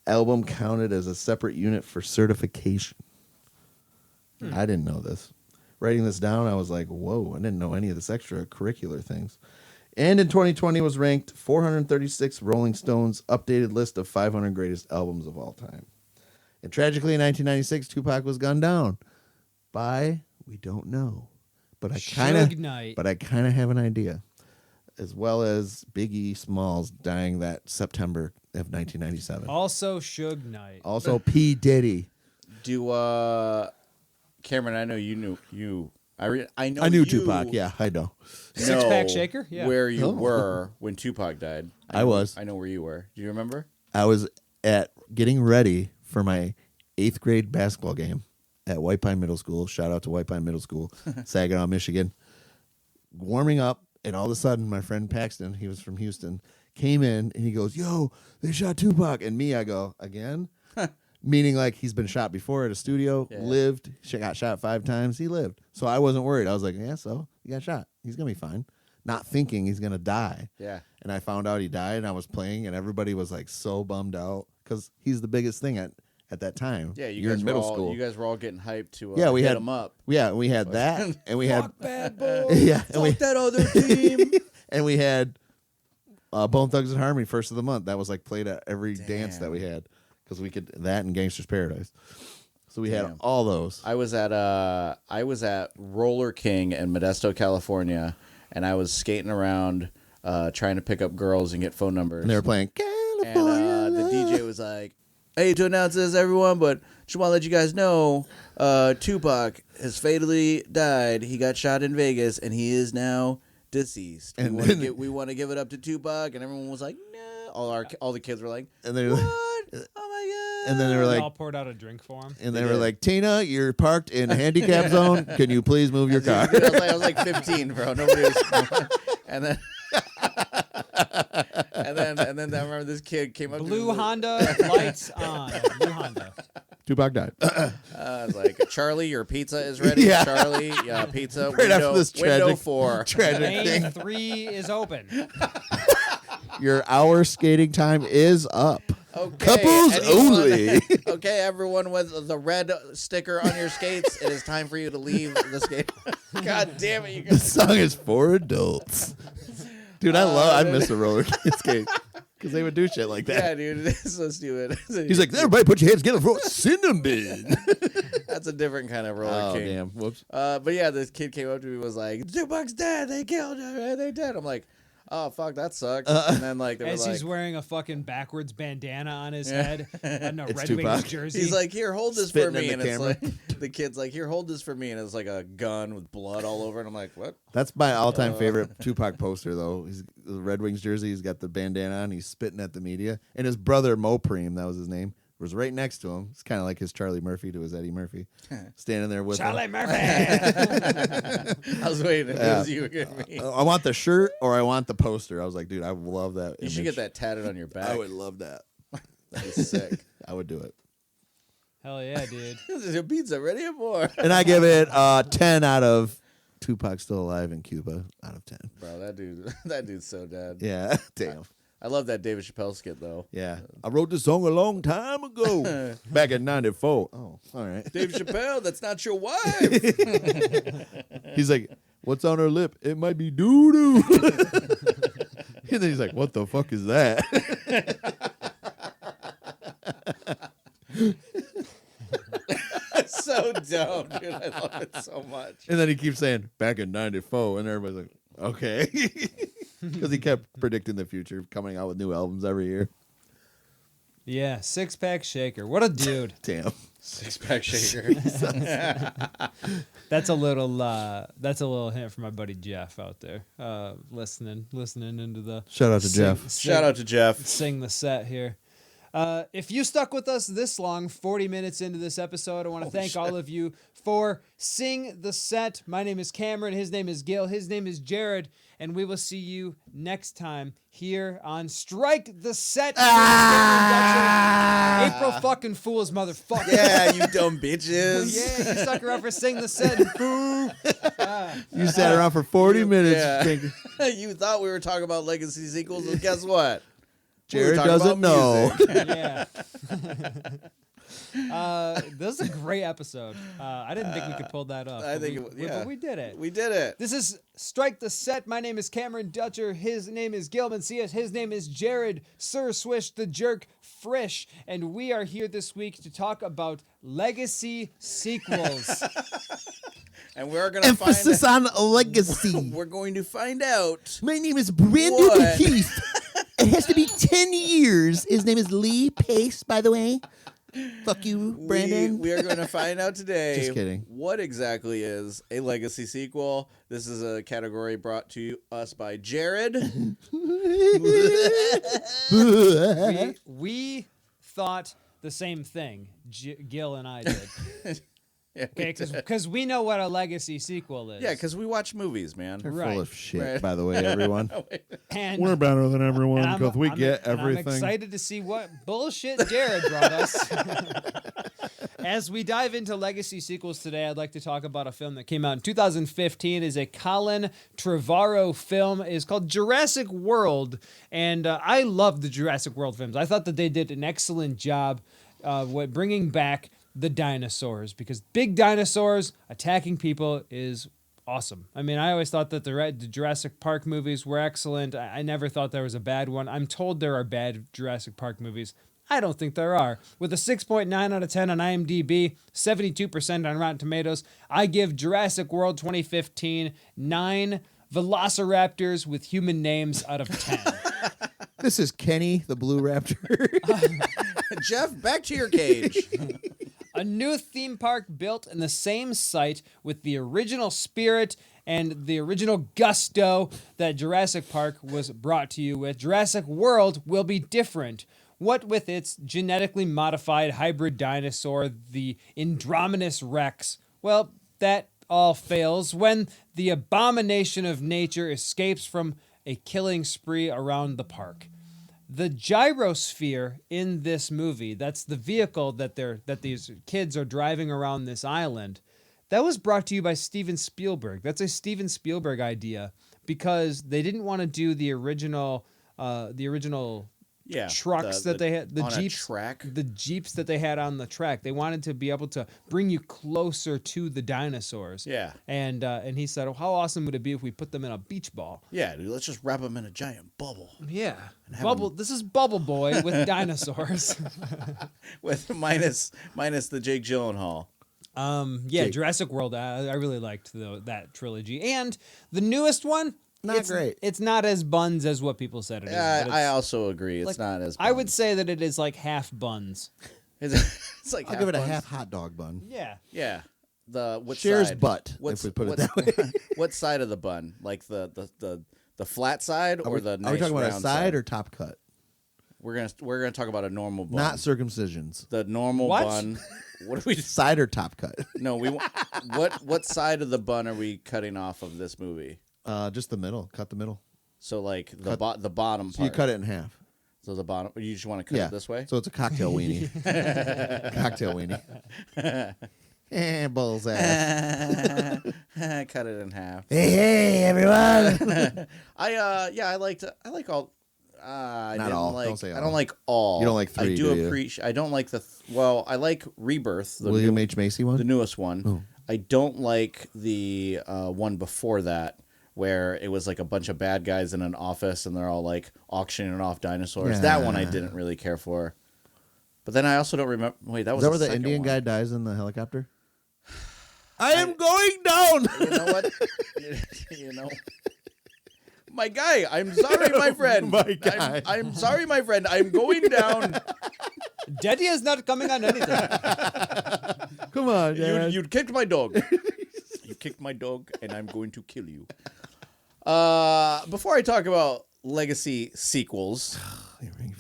album counted as a separate unit for certification. I didn't know this. Writing this down, I was like, whoa, I didn't know any of this extracurricular things. And in 2020 was ranked 436 Rolling Stones updated list of 500 greatest albums of all time. And tragically, in 1996, Tupac was gunned down by, we don't know. But I Suge Knight. kind of have an idea. As well as Biggie Smalls dying that September of 1997. Also Suge Knight. Also, P. Diddy. Do Cameron, I know you knew you. I know I knew you Tupac. Yeah, I know. Six-pack know shaker? Yeah. Where you Oh. were when Tupac died. I was. I know where you were. Do you remember? I was at getting ready for my 8th grade basketball game at White Pine Middle School. Shout out to White Pine Middle School, Saginaw, Michigan. Warming up, and all of a sudden, my friend Paxton, he was from Houston, came in and he goes, "Yo, they shot Tupac." And me, I go, "Again?" Meaning like he's been shot before at a studio, Yeah. lived, got shot 5 times, he lived. So I wasn't worried. I was like, yeah, so he got shot. He's going to be fine. Not thinking he's going to die. Yeah. And I found out he died, and I was playing, and everybody was like so bummed out because he's the biggest thing at that time. Yeah, you You're guys in were middle all, school. You guys were all getting hyped to Yeah, we hit had- him up. Yeah, we had that, and we had Fuck bad boy. yeah, and we, Fuck that other team. and we had Bone Thugs and Harmony, first of the month. That was like played at every dance that we had because we could that and Gangster's Paradise. So we had all those. I was at Roller King in Modesto, California, and I was skating around trying to pick up girls and get phone numbers. And they were playing California. And the DJ was like, "Hey, to announce this, everyone, but just want to let you guys know, Tupac has fatally died. He got shot in Vegas, and he is now deceased. And we want to give it up to Tupac." And everyone was like, "No!" All the kids were like, and they "What? Oh my god!" And then they were They like, all poured out a drink for him. and they were like, "Tina, you're parked in handicap zone. Can you please move your car?" I was like 15, bro. Nobody was. And then. and then I remember this kid came up to Blue me. Honda, lights on. Blue Honda. Tupac died. I was like, "Charlie, your pizza is ready." Yeah. Charlie, pizza. Right after this window tragic- 4. Tragic Lane thing. 3 is open. Your hour skating time is up. Okay, Couples only. Okay, everyone with the red sticker on your skates, it is time for you to leave the skate. God damn it, you guys. This song is for adults. Dude, I miss the roller skate because they would do shit like Yeah, that. dude, it's so stupid. He's like, everybody put your hands together for Cinnamon. That's a different kind of roller Oh, king. damn. Whoops. But yeah, this kid came up to me and was like, "Tupac's dead. They killed him. They dead." I'm like, "Oh fuck, that sucks." And then like they were As like, he's wearing a fucking backwards bandana on his head and a It's Red Tupac. Wings jersey. he's like, "Here, hold this Spitting for me," in and the it's camera. like the kid's like, "Here, hold this for me," and it's like a gun with blood all over it. I'm like, "What?" That's my all-time favorite Tupac poster, though. He's the Red Wings jersey. He's got the bandana on. He's spitting at the media. And his brother, Mopreem, that was his name, was right next to him. It's kind of like his Charlie Murphy to his Eddie Murphy. Standing there with Charlie him. Murphy. I was waiting. It was you again. Me. I want the shirt or I want the poster. I was like, dude, I love that. You should image. get that tatted on your back. I would love that. That'd be sick. I would do it. Hell yeah, dude. This is your pizza ready for? And I give it 10 out of Tupac still alive in Cuba out of 10. Bro, that dude's so dead. Yeah, damn. I love that David Chappelle skit though. Yeah. I wrote this song a long time ago. Back in 94. Oh, all right. Dave Chappelle, that's not your wife. He's like, what's on her lip? It might be doo-doo. And then he's like, what the fuck is that? That's so dumb, dude. I love it so much. And then he keeps saying, back in 94. And everybody's like, okay. Because he kept predicting the future, coming out with new albums every year. Yeah, six-pack shaker. What a dude. Damn. Six-pack shaker. That's a little hint for my buddy Jeff out there, listening into the Shout out to Jeff. Shout out to Jeff. sing the set here. If you stuck with us this long, 40 minutes into this episode, I want to thank all of you for Sing the Set. My name is Cameron. His name is Gil. His name is Jared. And we will see you next time here on Strike the Set. April fucking Fools, motherfucker. Yeah, you dumb bitches. Yeah, you stuck around for Sing the Set. Boo. You sat around for 40 minutes. Yeah. thinking, You thought we were talking about legacy sequels, well, guess what? We were Jared talking doesn't about know. music. Yeah. This is a great episode. I didn't think we could pull that off. I but think but we did it. We did it. This is Strike the Set. My name is Cameron Dutcher. His name is Gil Mencius. His name is Jared Sir Swish the Jerk Frisch. And we are here this week to talk about legacy sequels. And we're gonna Emphasis on legacy. We're going to find out. My name is Brandon What? Heath. It has to be 10 years. His name is Lee Pace, by the way. Fuck you, Brandon. We are going to find out today. Just kidding. What exactly is a legacy sequel? This is a category brought to us by Jared. we thought the same thing, Gil and I did. Yeah, Okay, because we know what a legacy sequel is. yeah, because we watch movies, man. They're Right. full of shit, Right. by the way, everyone. And We're better than everyone and because we I'm- get and everything. I'm excited to see what bullshit Jared brought us. As we dive into legacy sequels today, I'd like to talk about a film that came out in 2015. It is a Colin Trevorrow film. It is called Jurassic World, and I love the Jurassic World films. I thought that they did an excellent job with bringing back the dinosaurs, because big dinosaurs attacking people is awesome. I mean, I always thought that the Jurassic Park movies were excellent. I never thought there was a bad one. I'm told there are bad Jurassic Park movies. I don't think there are. With a 6.9 out of 10 on IMDb, 72% on Rotten Tomatoes, I give Jurassic World 2015 9 Velociraptors with human names out of 10. This is Kenny, the Blue Raptor. Jeff, back to your cage. A new theme park built in the same site with the original spirit and the original gusto that Jurassic Park was brought to you with. Jurassic World will be different. What with its genetically modified hybrid dinosaur, the Indominus Rex? Well, that all fails when the abomination of nature escapes from a killing spree around the park. The gyrosphere in this movie, that's the vehicle that these kids are driving around this island, that was brought to you by Steven Spielberg. That's a Steven Spielberg idea because they didn't want to do the original Yeah, trucks that they had, the on a Jeeps, track. the Jeeps that they had on the track. They wanted to be able to bring you closer to the dinosaurs. Yeah. And he said, "Oh, how awesome would it be if we put them in a beach ball?" Yeah, dude, let's just wrap them in a giant bubble Yeah, have Bubble. This is Bubble Boy with dinosaurs. with minus the Jake Gyllenhaal. Yeah, Jurassic World. I really liked that trilogy, and the newest one. Not great. It's not as buns as what people said it is. Yeah, but I it's- also agree. It's like, not as. I would say that it is like half buns. It's like I'll give it a buns. half hot dog bun. Yeah. Yeah, what Cher's side? butt, if we put it that way. What side of the bun? Like the flat side or the nice Are we talking about a round side or top cut? We're gonna talk about a normal bun. Not circumcisions. the normal What? bun. What do we? Side or top cut? No, we. What side of the bun are we cutting off of this movie? Just the middle. Cut the middle. So like the bottom So part. you cut it in half. So the bottom. You just want to cut Yeah. it this way. So it's a cocktail weenie. Cocktail weenie. Bull's ass. Cut it in half. Hey, everyone. I like all. I Not didn't all. Like, Don't say I all. don't like all. You don't like three, I do you? appreciate. I don't like well, I like Rebirth, William H. Macy one? the newest one. Oh. I don't like the one before that, where it was like a bunch of bad guys in an office and they're all like auctioning off dinosaurs. That one I Yeah. didn't really care for. But then I also don't remember. Wait, that Is was that where the second Indian one. guy dies in the helicopter? I am going down. You know what? You know. My guy, I'm sorry, my friend. My guy. I'm sorry, my friend. I'm going down. Daddy is not coming on anything. Come on, Dad. You kicked my dog. You kicked my dog, and I'm going to kill you. Before I talk about legacy sequels,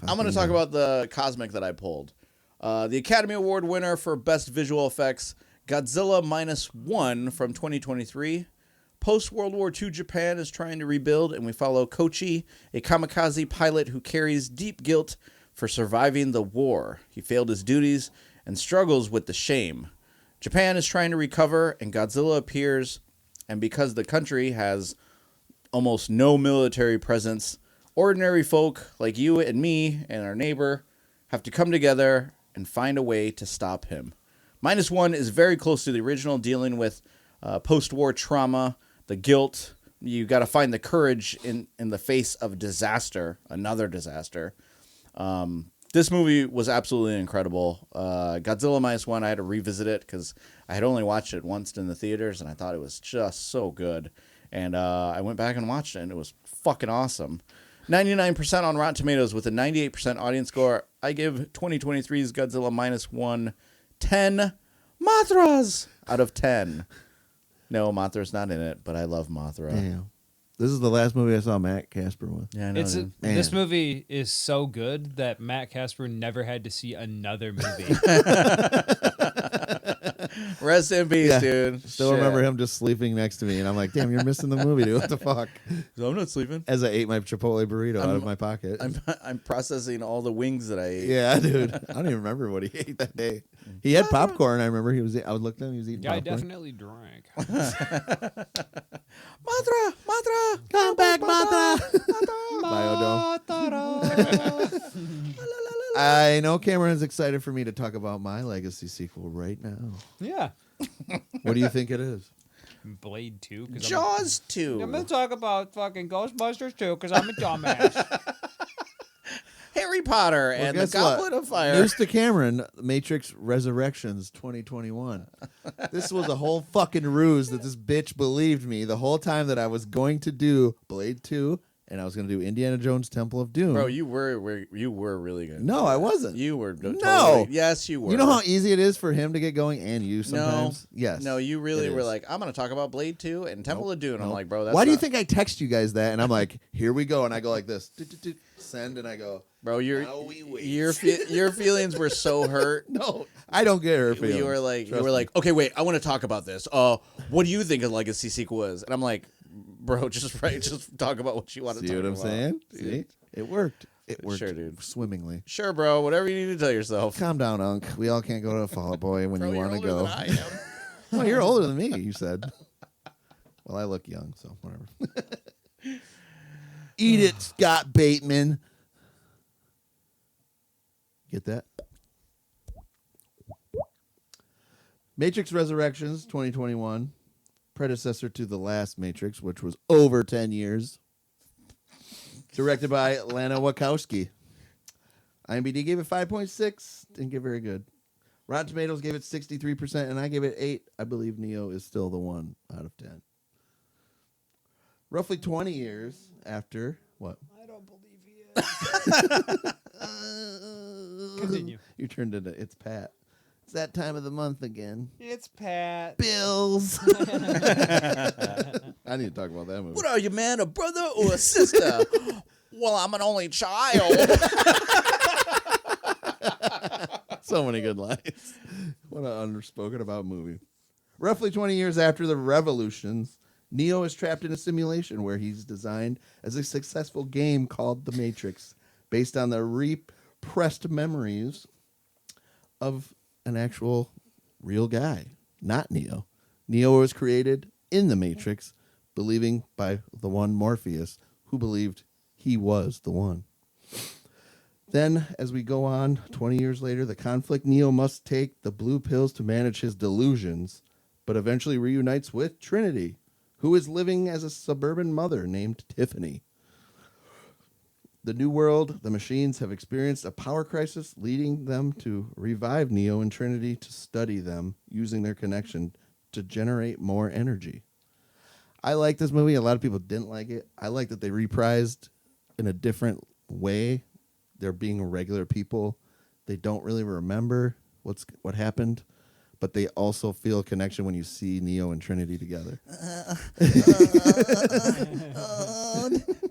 I'm going to talk about the Cosmic that I pulled. The Academy Award winner for Best Visual Effects, Godzilla -1 from 2023. Post-World War II Japan is trying to rebuild, and we follow Kochi, a kamikaze pilot who carries deep guilt for surviving the war. He failed his duties and struggles with the shame. Japan is trying to recover, and Godzilla appears, and because the country has almost no military presence, ordinary folk like you and me and our neighbor have to come together and find a way to stop him. -1 is very close to the original, dealing with post-war trauma, the guilt. You got to find the courage in the face of disaster, another disaster. This movie was absolutely incredible. Godzilla -1, I had to revisit it because I had only watched it once in the theaters, and I thought it was just so good. And I went back and watched it, and it was fucking awesome. 99% on Rotten Tomatoes with a 98% audience score. I give 2023's Godzilla -1 10 Mothras out of 10. No, Mothra's not in it, but I love Mothra. Damn. This is the last movie I saw Matt Casper with. Yeah, I know. It's dude. this Man. movie is so good that Matt Casper never had to see another movie. Rest in peace, Yeah. dude. Still Shit. remember him just sleeping next to me, and I'm like, damn, you're missing the movie, dude. What the fuck? I'm not sleeping. As I ate my Chipotle burrito out of my pocket. I'm processing all the wings that I ate. Yeah, dude. I don't even remember what he ate that day. He had popcorn. I remember I would look at him. He was eating Yeah, I popcorn. definitely drank. Mothra! Come back, Mata. Biodome. I know Cameron's excited for me to talk about my legacy sequel right now. Yeah. What do you think it is? Blade 2. Jaws I'm 2. gonna talk about fucking Ghostbusters 2 because I'm a dumbass. Harry Potter Well, and the guess what? Goblet of Fire. News to Cameron, Matrix Resurrections 2021. This was a whole fucking ruse that this bitch believed me the whole time that I was going to do Blade 2 and I was going to do Indiana Jones Temple of Doom. Bro, you were really good. No, I wasn't. You were No. totally, yes, you were. You know how easy it is for him to get going and you No. sometimes? Yes. No, you really it were is. like, I'm going to talk about Blade 2 and Temple of Doom. I'm Nope. like, bro, that's Why do you not- think I text you guys that? And I'm like, here we go. And I go like this. Send. And I go, Bro, Now we wait. your feelings were so hurt. no, I don't get her feelings. You were Trust me. like, okay, wait, I want to talk about this. What do you think a Legacy sequel is? And I'm like, bro, just talk about what you want to See talk what I'm about. saying? Dude. See? It worked. It worked. Sure, dude. Swimmingly. Sure, bro, whatever you need to tell yourself. Calm down, Unc. We all can't go to Fall Out Boy when Bro, you you're want to older go. than I am. Well, you're older than me, you said. Well, I look young, so whatever. Eat it, Scott Bateman. Get that? Matrix Resurrections 2021, predecessor to the last Matrix, which was over 10 years. Directed by Lana Wachowski. IMDb gave it 5.6. Didn't get very good. Rotten Tomatoes gave it 63%, and I gave it 8. I believe Neo is still the 1 out of 10. Roughly 20 years after what? I don't believe he is. Continue. You turned into it's Pat. It's that time of the month again. It's Pat. Bills. I need to talk about that movie. What are you, man, a brother or a sister? Well, I'm an only child. So many good lines. What an underspoken about movie. Roughly 20 years after the revolutions, Neo is trapped in a simulation where he's designed as a successful game called The Matrix, based on the repressed memories of an actual real guy, not Neo. Neo was created in The Matrix, believing by the one Morpheus, who believed he was the one. Then, as we go on, 20 years later, the conflict, Neo must take the blue pills to manage his delusions, but eventually reunites with Trinity, who is living as a suburban mother named Tiffany. The new world, the machines have experienced a power crisis, leading them to revive Neo and Trinity to study them, using their connection to generate more energy. I like this movie. A lot of people didn't like it. I like that they reprised in a different way. They're being regular people. They don't really remember what happened, but they also feel a connection when you see Neo and Trinity together.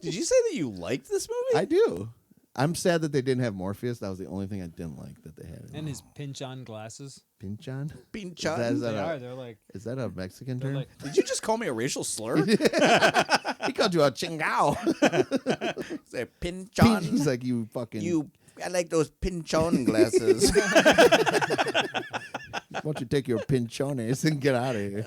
Did you say that you liked this movie? I do. I'm sad that they didn't have Morpheus. That was the only thing I didn't like that they had. And his pinch-on glasses. Pinchon? Pinchon? Is that They a- are. They're like. Is that a Mexican They're term? like. Did you just call me a racial slur? He called you a chingao. Say pinchon. He's like, you fucking. I like those pinchon glasses. Why don't you take your pinchones and get out of here?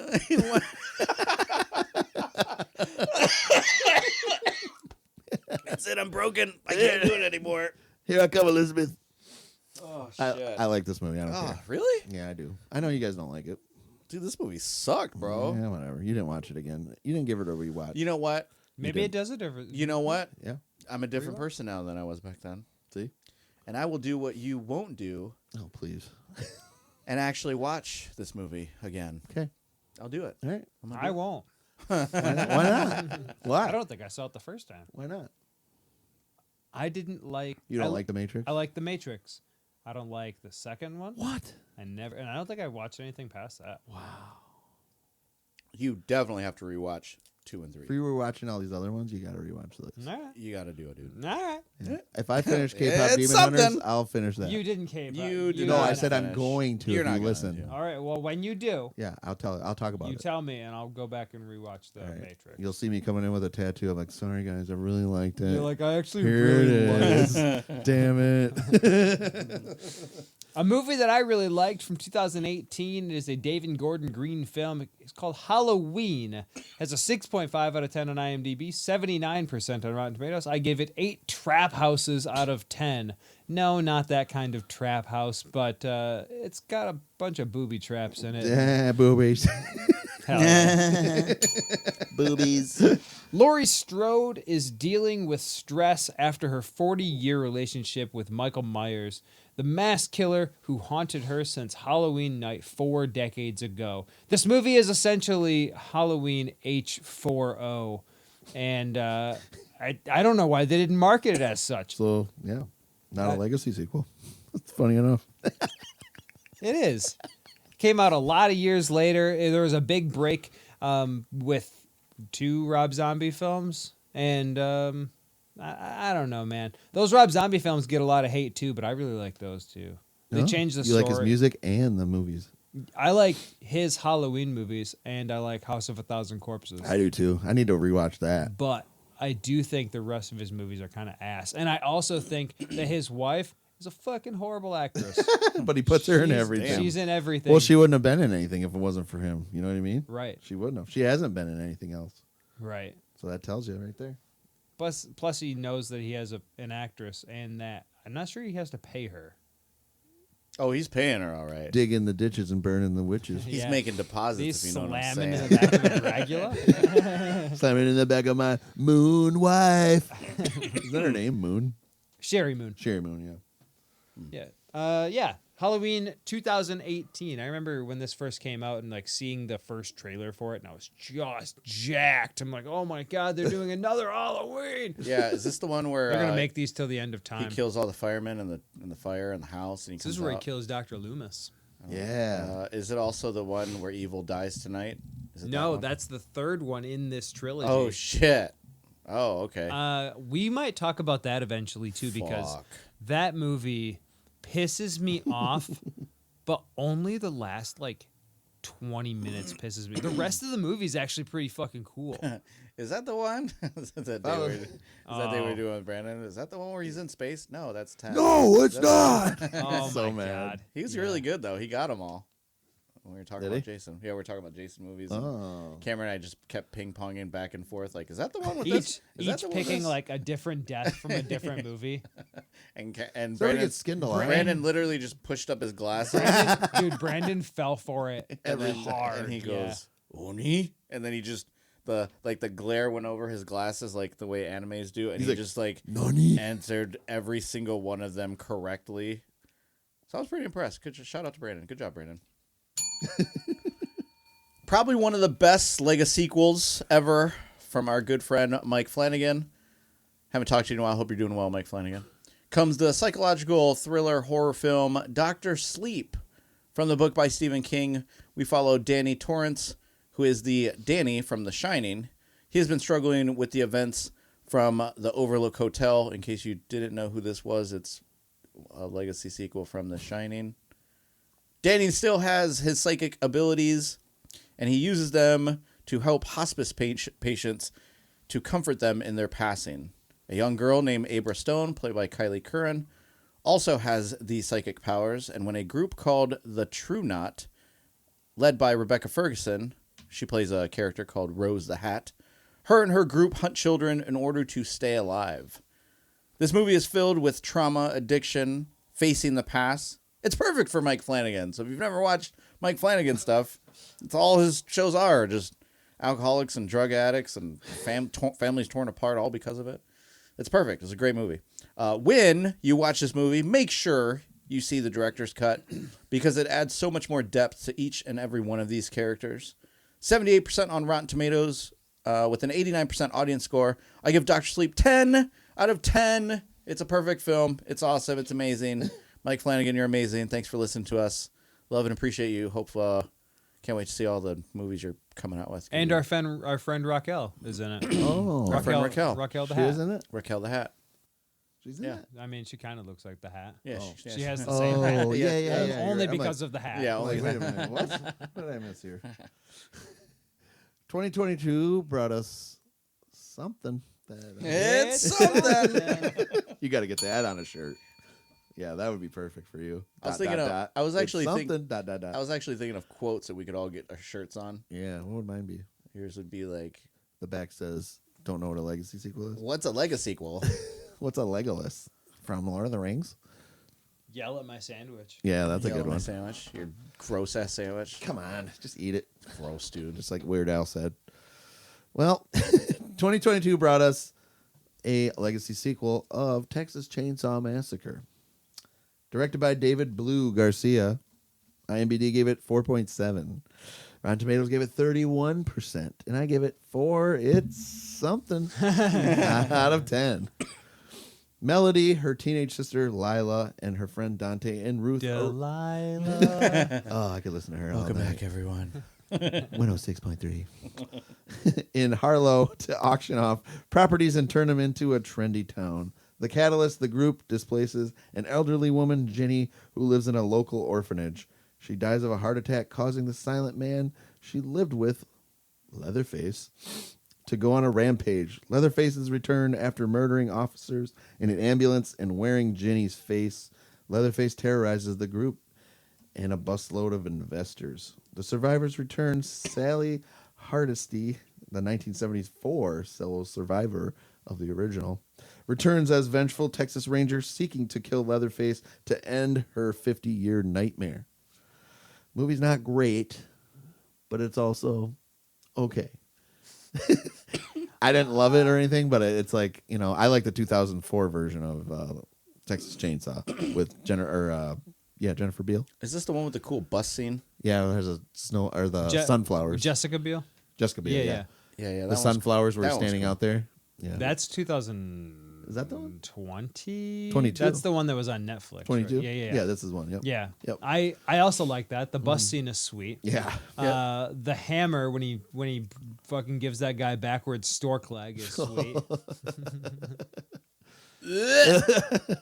That's it. I'm broken. I can't do it anymore. Here I come, Elizabeth. Oh I like this movie. I don't Oh, care. really? Yeah, I do. I know you guys don't like it. Dude, this movie sucked, bro. Yeah, whatever. You didn't watch it again. You didn't give it a rewatch. You know what? Maybe did. it does a different. You know what? Yeah. I'm a different person now than I was back then. See? And I will do what you won't do Oh, please. and actually watch this movie again. Okay. I'll do it. All right. I'm gonna do I it. won't. Why not? Why? I don't think I saw it the first time. Why not? I didn't like. You don't like The Matrix? I like The Matrix. I don't like the second one. What? And I don't think I watched anything past that. Wow. You definitely have to rewatch 2 and 3. If you were watching all these other ones, you got to rewatch this. All right. You got to do it, dude. All right. Yeah. If I finish K-pop It's Demon Hunters, something. I'll finish that. You didn't care. You did no, not I said I'm finish. going to. You're if not you gonna listen. do. All right. Well, when you do, Yeah, I'll talk about you it. tell me, and I'll go back and rewatch the All right. Matrix. You'll see me coming in with a tattoo. I'm like, sorry guys, I really liked it. You're like, I actually Here really it liked is. Damn it. A movie that I really liked from 2018 is a David Gordon Green film. It's called Halloween. Has a 6.5 out of 10 on IMDb, 79% on Rotten Tomatoes. I give it 8 trap houses out of 10. No, not that kind of trap house, but it's got a bunch of booby traps in it. Yeah, boobies. Hell yeah. Boobies. Laurie Strode is dealing with stress after her 40-year relationship with Michael Myers, the masked killer who haunted her since Halloween night 4 decades ago. This movie is essentially Halloween H4O, and I don't know why they didn't market it as such. So yeah, not a legacy sequel. It's funny enough. It is. Came out a lot of years later. There was a big break with 2 Rob Zombie films, and I don't know, man. Those Rob Zombie films get a lot of hate too, but I really like those too. They No? changed the You story. like his music and the movies. I like his Halloween movies, and I like House of a Thousand Corpses. I do too. I need to rewatch that. But I do think the rest of his movies are kind of ass, and I also think that his wife is a fucking horrible actress. But he puts her in She's- everything. She's in everything. Well, she wouldn't have been in anything if it wasn't for him. You know what I mean? Right. She wouldn't have. She hasn't been in anything else. Right. So that tells you right there. Plus, he knows that he has an actress, and that I'm not sure he has to pay her. Oh, he's paying her all right. Digging the ditches and burning the witches. He's Yeah. making deposits, He's if you know what I'm slamming in saying. the back of a Dracula. Slamming in the back of my moon wife. Is that her name? Moon? Sherry Moon. Sherry Moon, yeah. Yeah. Yeah. Halloween 2018. I remember when this first came out and like seeing the first trailer for it, and I was just jacked. I'm like, oh my god, they're doing another Halloween. Yeah, is this the one where They're gonna make these till the end of time. he kills all the firemen in the fire in the house, and he This comes is where he out? kills Dr. Loomis. Yeah. Is it also the one where evil dies tonight? Is it that No, one? that's the third one in this trilogy. Oh shit. Oh, okay. We might talk about that eventually too, because Fuck. that movie pisses me off, but only the last like 20 minutes pisses me. The rest of the movie is actually pretty fucking cool. Is that the one? Is that day we're doing with Brandon? Is that the one where he's in space? No, that's 10. No, it's not. Oh So my mad. god. He was really good though. He got them all. When we were talking Did about he? Jason. Yeah, we were talking about Jason movies. And Oh. Cameron and I just kept ping ponging back and forth. Like, is that the one with Each this? Is that each the one with picking this? like a different death from a different movie. and So he Brandon gets skinned alive. Brandon literally just pushed up his glasses Dude, Brandon fell for it and then hard. and he yeah. goes Oni, and then he just the glare went over his glasses like the way animes do, and He's he like, just like Nani? answered every single one of them correctly. So I was pretty impressed. Shout out to Brandon. Good job, Brandon. Probably one of the best Lego sequels ever from our good friend Mike Flanagan. Haven't talked to you in a while. Hope you're doing well, Mike Flanagan. Comes the psychological thriller horror film Dr. Sleep. From the book by Stephen King, we follow Danny Torrance, who is the Danny from The Shining. He has been struggling with the events from the Overlook Hotel. In case you didn't know who this was, it's a legacy sequel from The Shining. Danny still has his psychic abilities, and he uses them to help hospice patients to comfort them in their passing. A young girl named Abra Stone, played by Kylie Curran, also has these psychic powers, and when a group called the True Knot, led by Rebecca Ferguson, she plays a character called Rose the Hat, her and her group hunt children in order to stay alive. This movie is filled with trauma, addiction, facing the past. It's perfect for Mike Flanagan. So if you've never watched Mike Flanagan stuff, it's all his shows are just alcoholics and drug addicts and families torn apart all because of it. It's perfect. It's a great movie. When you watch this movie, make sure you see the director's cut because it adds so much more depth to each and every one of these characters. 78% on Rotten Tomatoes with an 89% audience score. I give Dr. Sleep 10 out of 10. It's a perfect film. It's awesome. It's amazing. Mike Flanagan, you're amazing. Thanks for listening to us. Love and appreciate you. Hope can't wait to see all the movies you're coming out with. And our friend Raquel is in it. Oh. Our friend Raquel. Raquel the She Hat. is in it? Raquel the Hat. She's in Yeah. it? I mean, she kind of looks like the Hat. Yeah, She has the same hat. Oh, yeah, yeah, yeah. Only you're right. because of the hat. Yeah, I'm only like, wait a minute. What? What did I miss here? 2022 brought us something. It's something. You got to get that on a shirt. Yeah, that would be perfect for you. I was thinking of- I was It's actually something. think- Dot, dot, dot. I was actually thinking of quotes that we could all get our shirts on. Yeah, what would mine be? Yours would be like, The back says, "Don't know what a legacy sequel is." "What's a Lego sequel?" What's a Legolas from Lord of the Rings? Yell at my sandwich. Yeah, that's a Yellow good one. sandwich. Your gross ass sandwich. Come on, just eat it. Gross, dude. Just like Weird Al said. Well, 2022 brought us a legacy sequel of Texas Chainsaw Massacre. Directed by David Blue Garcia. IMDb gave it 4.7. Rotten Tomatoes gave it 31%. And I give it 4. It's something out of 10. Melody, her teenage sister Lila, and her friend Dante and Ruth. Delilah. Oh, I could listen to her. all Welcome night. back, everyone. 106.3 in Harlow to auction off properties and turn them into a trendy town. The catalyst, the group displaces an elderly woman, Jenny, who lives in a local orphanage. She dies of a heart attack, causing the silent man she lived with, Leatherface, to go on a rampage. Leatherface's return after murdering officers in an ambulance and wearing Jenny's face. Leatherface terrorizes the group and a busload of investors. The survivors return. Sally Hardesty, the 1974 solo survivor of the original, returns as vengeful Texas Ranger seeking to kill Leatherface to end her 50-year nightmare. Movie's not great, but it's also okay. I didn't love it or anything, but it's like, you know, I like the 2004 version of Texas Chainsaw with Jennifer Biel. Is this the one with the cool bus scene? Yeah, there's a snow or the sunflowers. Jessica Biel. Jessica Biel. Yeah. Yeah. The That sunflowers were that one's standing cool. out there. Yeah. That's 2020. Is that the one? 22. That's the one that was on Netflix. right? 22. Yeah. Yeah, this is one. Yep. Yeah. Yep. I also like that. The bus scene is sweet. Yeah. The hammer when he fucking gives that guy backwards stork leg is sweet.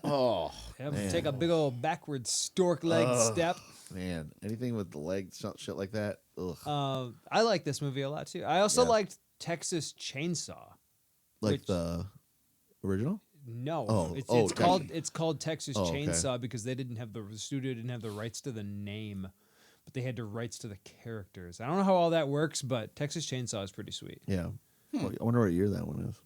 Oh, Yep, Man. take a big old backwards stork leg step. Man, anything with the legs, shit like that. Ugh. I like this movie a lot too. I also Yeah. liked Texas Chainsaw. Like which- the original? No, Oh, it's gotcha. called Texas Oh, okay. Chainsaw because the studio didn't have the rights to the name, but they had the rights to the characters. I don't know how all that works, but Texas Chainsaw is pretty sweet. Yeah. Well, I wonder what year that one is.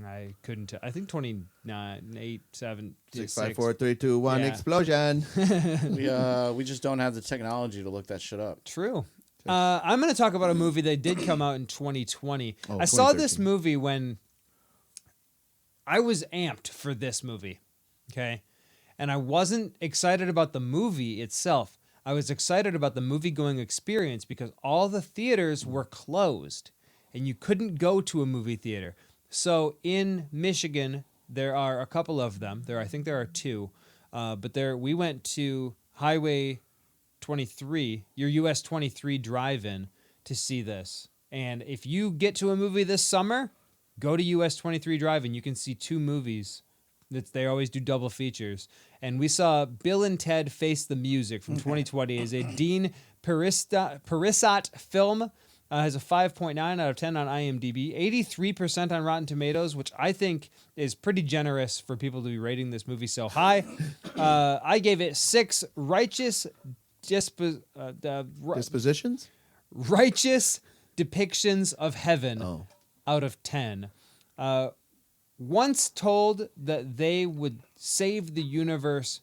I couldn't tell. I think 29, 8, 7, 6, 6. 5, 4, 3, 2, 1, Yeah. explosion. we just don't have the technology to look that shit up. True. I'm going to talk about a movie that did come out in 2020. Oh, I saw this 2013. movie when I was amped for this movie. Okay. And I wasn't excited about the movie itself. I was excited about the movie going experience because all the theaters were closed and you couldn't go to a movie theater. So in Michigan, there are a couple of them. I think there are 2. But we went to Highway 23, your US 23 drive-in to see this. And if you get to a movie this summer, go to US 23 drive-in. You can see 2 movies. They always do double features. And we saw Bill and Ted Face the Music from 2020. It's a Dean Parisot film. Has a 5.9 out of 10 on IMDb, 83% on Rotten Tomatoes, which I think is pretty generous for people to be rating this movie so high. I gave it 6 righteous Dispositions? righteous depictions of heaven Oh. out of 10. Once told that they would save the universe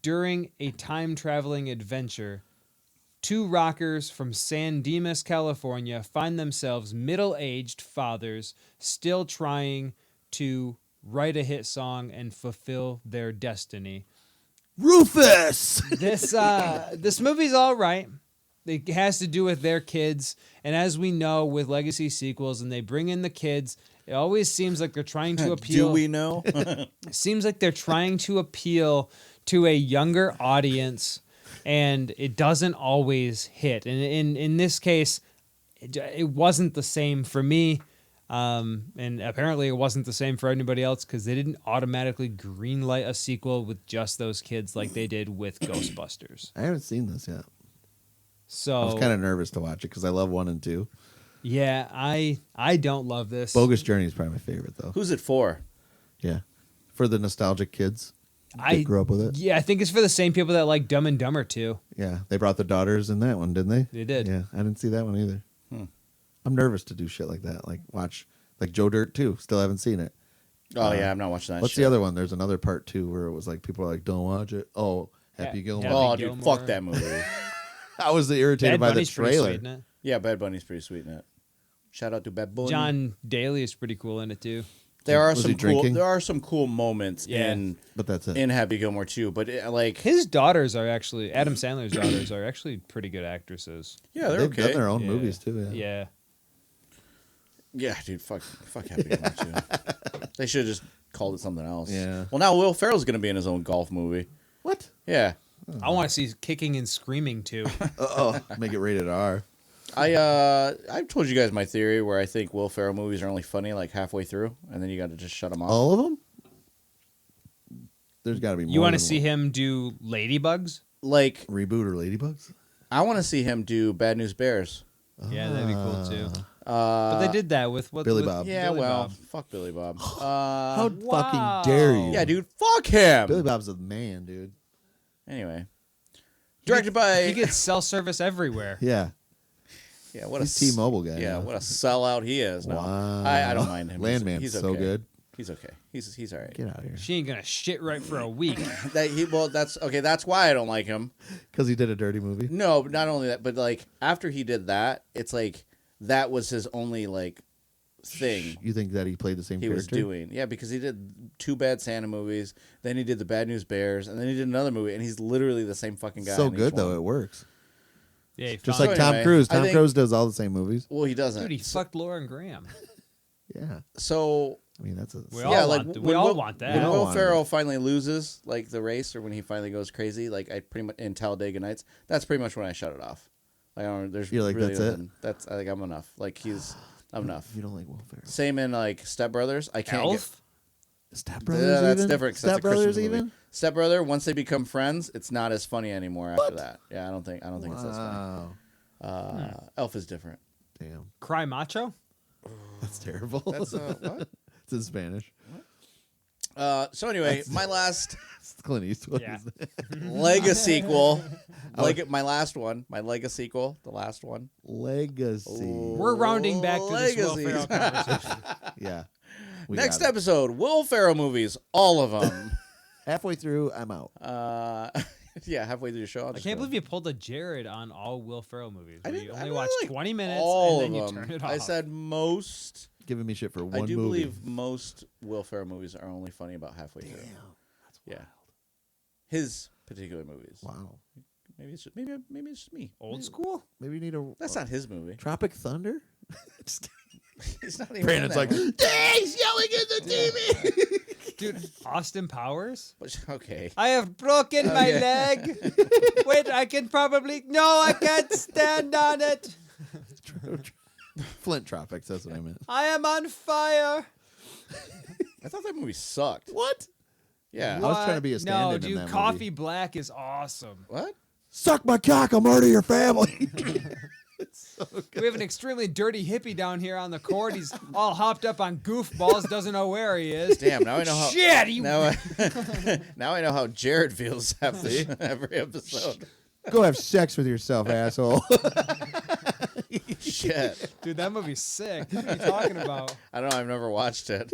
during a time-traveling adventure, 2 rockers from San Dimas, California find themselves middle-aged fathers still trying to write a hit song and fulfill their destiny. Rufus! This movie's all right. It has to do with their kids, and as we know with legacy sequels, and they bring in the kids, it always seems like they're trying to appeal. Do we know? It seems like they're trying to appeal to a younger audience, and it doesn't always hit. And in this case, it wasn't the same for me, and apparently it wasn't the same for anybody else because they didn't automatically greenlight a sequel with just those kids like they did with Ghostbusters. I haven't seen this yet. So I was kind of nervous to watch it because I love 1 and 2. yeah, I don't love this. Bogus Journey is probably my favorite, though. Who's it for? Yeah. For the nostalgic kids. I that grew up with it. Yeah, I think it's for the same people that like Dumb and Dumber too. Yeah. They brought the daughters in that one, didn't they? They did. Yeah. I didn't see that one either. I'm nervous to do shit like that. Like watch, like Joe Dirt 2. Still haven't seen it. Oh yeah, I'm not watching that. What's shit. the other one? There's another part 2 where it was like people are like, don't watch it. Oh, Happy Gilmore. Happy Oh, dude, Gilmore. fuck that movie. I was irritated Bad by the Bunny's pretty trailer. sweet in it. Yeah, Bad Bunny's pretty sweet in it. Shout out to Bad Bunny. John Daly is pretty cool in it too. There are Was he some cool. drinking? There are some cool moments Yeah. But that's it. in Happy Gilmore too. But like, His daughters are actually Adam Sandler's daughters are actually pretty good actresses. yeah, they're They've okay. done their own Yeah. movies too. Yeah. Yeah. Yeah, dude, fuck Happy Gilmore too. They should have just called it something else. Yeah. Well, now Will Ferrell's gonna be in his own golf movie. What? Yeah. I want to see Kicking and Screaming too. Oh, make it rated R. I've told you guys my theory where I think Will Ferrell movies are only funny like halfway through, and then you got to just shut them off. All of them? There's got to be more. You want to than see one. him do Ladybugs? Like, Reboot or Ladybugs? I want to see him do Bad News Bears. Yeah, that'd be cool too. Uh, But they did that with what? Billy with Bob. Yeah, Billy well, Bob. fuck Billy Bob. How wow. fucking dare you? Yeah, dude, fuck him. Billy Bob's the man, dude. Anyway, directed by He gets cell service everywhere. Yeah. yeah, what He's a T-Mobile guy. Yeah, now. what a sellout he is. No, Wow. I don't mind him. Landman's he's so okay. good. He's okay. He's all right. Get out of here. She ain't gonna shit right for a week. That's okay. That's why I don't like him. Because he did a dirty movie. No, but not only that, but like after he did that, it's like that was his only like thing You think that he played the same he character? was doing. Yeah, because he did 2 Bad Santa movies, then he did the Bad News Bears, and then he did another movie, and he's literally the same fucking guy. So in each good, though. one. It works. Yeah, he Just fucked- like So Tom anyway, Cruise. I Tom think- Cruise does all the same movies. Well, he doesn't. dude, he fucked Lauren Graham. Yeah. So I mean, that's a. We yeah, all like want- we when all Will, want that. When We all Will want Ferrell it. finally loses like the race, or when he finally goes crazy, like I pretty much in Talladega Nights, that's pretty much when I shut it off. Like I don't. There's You're like, really that's it? nothing. That's I think I'm enough. Like I'm enough. You don't like Will Ferrell. Same in like Step Brothers. I can't Elf? Step get. Brothers. Yeah, that's even? different. 'Cause Step that's a Christmas Brothers movie. even. Step Brother. Once they become friends, it's not as funny anymore after that. Yeah, I don't think it's as funny. Wow. Elf is different. Damn. Cry Macho? That's terrible. That's what? It's in Spanish. So anyway, my last It's Clint Eastwood. Yeah. Lega sequel, my last one, my Lega sequel, the last one. Legacy. We're rounding back to this Will Legacies. Ferrell conversation. Yeah. We Next got it. episode, Will Ferrell movies, all of them. Halfway through, I'm out. Yeah, halfway through the show. I can't believe you pulled a Jared on all Will Ferrell movies. I where didn't- you I only really watched like 20 minutes all and then of you them. turn it off. I said most. Giving me shit for one I do movie. believe most Will Ferrell movies are only funny about halfway through. Yeah, his particular movies. Wow. Maybe it's just me. Old school? Maybe you need a. That's not his movie. Tropic Thunder. Just He's not even. Brandon's in like, that one. he's yelling at the TV. Dude, Austin Powers? But- okay. I have broken my leg. Wait, I can probably. No, I can't stand on it. Flint Tropics. That's what I meant. I am on fire. I thought that movie sucked. What? Yeah. I was trying to be a stand-in No, in dude, that Coffee movie. Black is awesome. What? Suck my cock. I'll murder your family. We have an extremely dirty hippie down here on the court. He's all hopped up on goofballs, doesn't know where he is. Damn. Now I know how. Shit, he Now, now I know how Jared feels after every episode. Go have sex with yourself, asshole. Shit. Dude, that movie's sick. What are you talking about? I don't know. I've never watched it.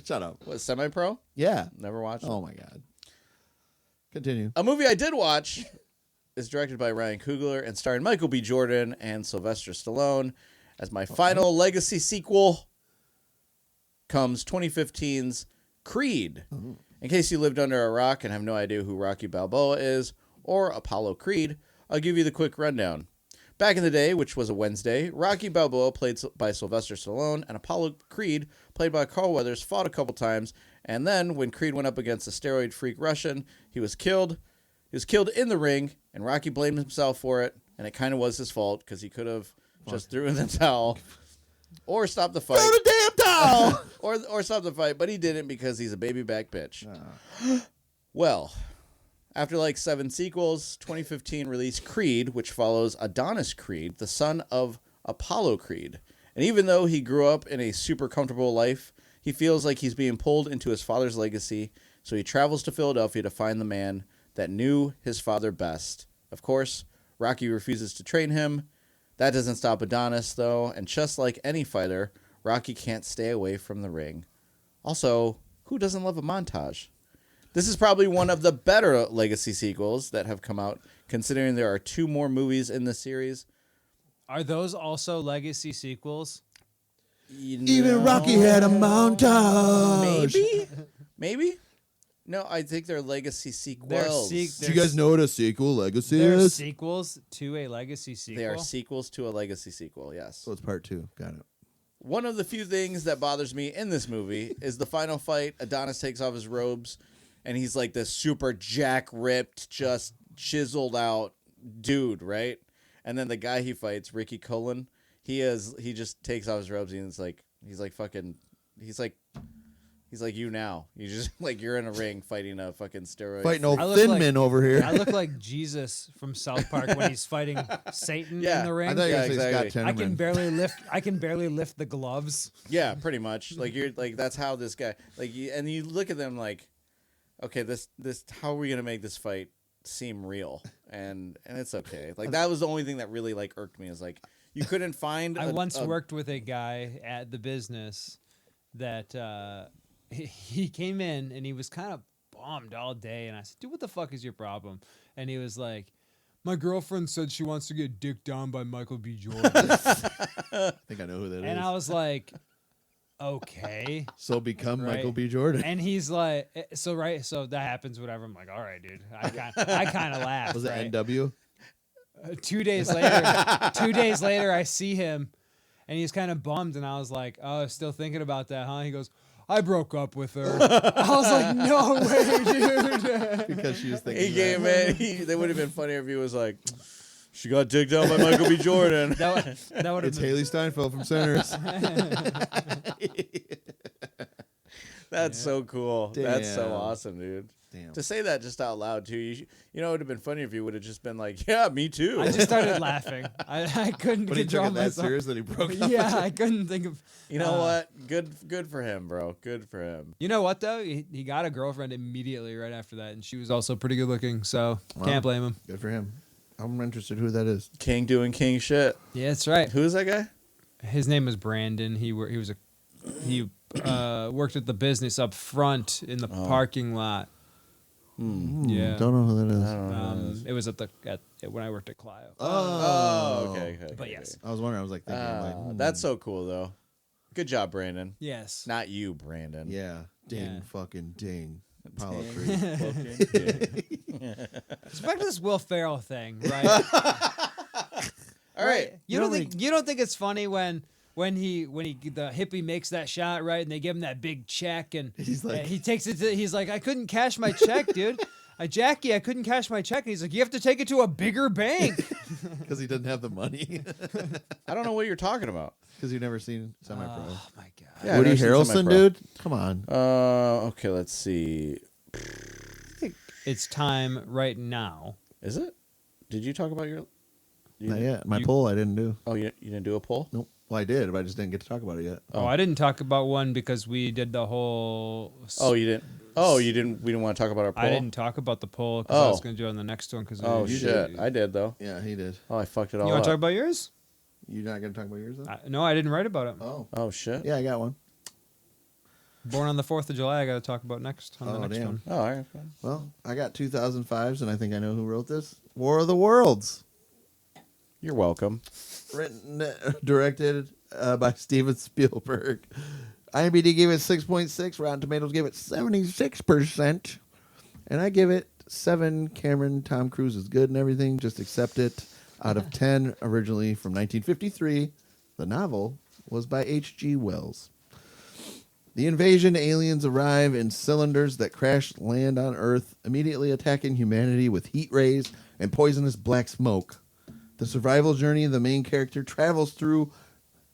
Shut up. What, Semi-Pro? Yeah. Never watched it. Oh my god. Continue. A movie I did watch is directed by Ryan Coogler and starring Michael B. Jordan and Sylvester Stallone. As my final legacy sequel comes 2015's Creed. In case you lived under a rock and have no idea who Rocky Balboa is or Apollo Creed, I'll give you the quick rundown. Back in the day, which was a Wednesday, Rocky Balboa, played by Sylvester Stallone, and Apollo Creed, played by Carl Weathers, fought a couple times, and then when Creed went up against a steroid freak Russian, he was killed. He was killed in the ring, and Rocky blamed himself for it, and it kind of was his fault because he could have just threw in the towel or stopped the fight. Throw the damn towel. or stop the fight, but he didn't because he's a baby back bitch. Well, after like 7 sequels, 2015 released Creed, which follows Adonis Creed, the son of Apollo Creed. And even though he grew up in a super comfortable life, he feels like he's being pulled into his father's legacy, so he travels to Philadelphia to find the man that knew his father best. Of course, Rocky refuses to train him. That doesn't stop Adonis, though, and just like any fighter, Rocky can't stay away from the ring. Also, who doesn't love a montage? This is probably one of the better Legacy sequels that have come out, considering there are 2 more movies in the series. Are those also legacy sequels? Even Rocky had a montage. Maybe. No, I think they're Legacy sequels. Do you guys know what a sequel legacy They're is? sequels to a legacy sequel. They are sequels to a Legacy sequel. Yes. So it's part 2. Got it. One of the few things that bothers me in this movie is the final fight. Adonis takes off his robes, and he's like this super jack ripped, just chiseled out dude, right? And then the guy he fights, Ricky Cullen, he just takes off his robes and he's like you now. You just like you're in a ring fighting a fucking steroid. Fighting old I look Thin like- Man over here. I look like Jesus from South Park when he's fighting Satan Yeah, in the ring. I thought you were Yeah, saying exactly. Scott I Tenorman. can barely lift the gloves. Yeah, pretty much. Like you're like that's how this guy and you look at them like, okay, this how are we gonna make this fight seem real? And it's okay. Like that was the only thing that really like irked me is like you couldn't find. I once worked with a guy at the business that he came in and he was kind of bummed all day, and I said, "Dude, what the fuck is your problem?" And he was like, "My girlfriend said she wants to get dicked down by Michael B. Jordan." I think I know who that is. And I was like, "Okay." So become Right. Michael B. Jordan. And he's like, so that happens, whatever. I'm like, all right, dude. I kind of laughed. Was it right? NW? 2 days later, I see him, and he's kind of bummed, and I was like, "Oh, still thinking about that, huh?" He goes, "I broke up with her." I was like, "No way, dude." Because she was thinking He came in. They would have been funnier if he was like, she got digged down by Michael B. Jordan. That would have It's been. Haley Steinfeld from Sinners. That's so cool. That's so Damn. awesome, dude. Damn. To say that just out loud too, you know, it would have been funny if you would have just been like, "Yeah, me too." I just started laughing. I couldn't But he took control it that myself. serious that he broke up. Yeah, I couldn't think of. You know what? Good for him, bro. Good for him. You know what though? He got a girlfriend immediately right after that, and she was also pretty good looking. So can't blame him. Good for him. I'm interested who that is. King doing king shit. Yeah, that's right. Who is that guy? His name was Brandon. He worked at the business up front in the parking lot. Yeah. Don't know who that is. It was when I worked at Clio. Oh, okay. But yes. I was wondering. I was like thinking, That's so cool though. Good job, Brandon. Yes. Not you, Brandon. yeah, ding, Yeah. fucking ding. Apollo Creed. It's back to this Will Ferrell thing, right? All right. You don't think it's funny when the hippie makes that shot, right, and they give him that big check, and He's like- he takes it to, he's like, "I couldn't cash my check, dude. Jackie, I couldn't cash my check." And he's like, "You have to take it to a bigger bank." Because he doesn't have the money. I don't know what you're talking about. Because you've never seen Semi-Pro. Oh my god. Yeah, I've Woody never seen Harrelson, Semi-Pro. dude? Come on. Okay, let's see. It's time right now. Is it? Did you talk about your? Not yet. My poll I didn't do. Oh, you didn't do a poll? Nope. Well, I did, but I just didn't get to talk about it yet. Oh, I didn't talk about one because we did the whole. Oh, you didn't. Oh, you didn't. We didn't want to talk about our poll. I didn't talk about the poll because I was Oh. going to do it on the next one. Because Oh shit! I did though. Yeah, he did. Oh, I fucked it all You want up. to talk about yours? You're not going to talk about yours, though? No, I didn't write about it. Oh. Oh shit! Yeah, I got one. Born on the 4th of July. I got to talk about next on the Oh, next damn. one. Oh, all right. Fine. Well, I got 2005s, and I think I know who wrote this. War of the Worlds. You're welcome. Written, directed by Steven Spielberg. IMDb gave it 6.6. Rotten Tomatoes gave it 76%. And I give it 7. Cameron, Tom Cruise is good and everything. Just accept it. Out of 10, originally from 1953. The novel was by H.G. Wells. The invasion aliens arrive in cylinders that crash land on Earth, immediately attacking humanity with heat rays and poisonous black smoke. The survival journey the main character travels through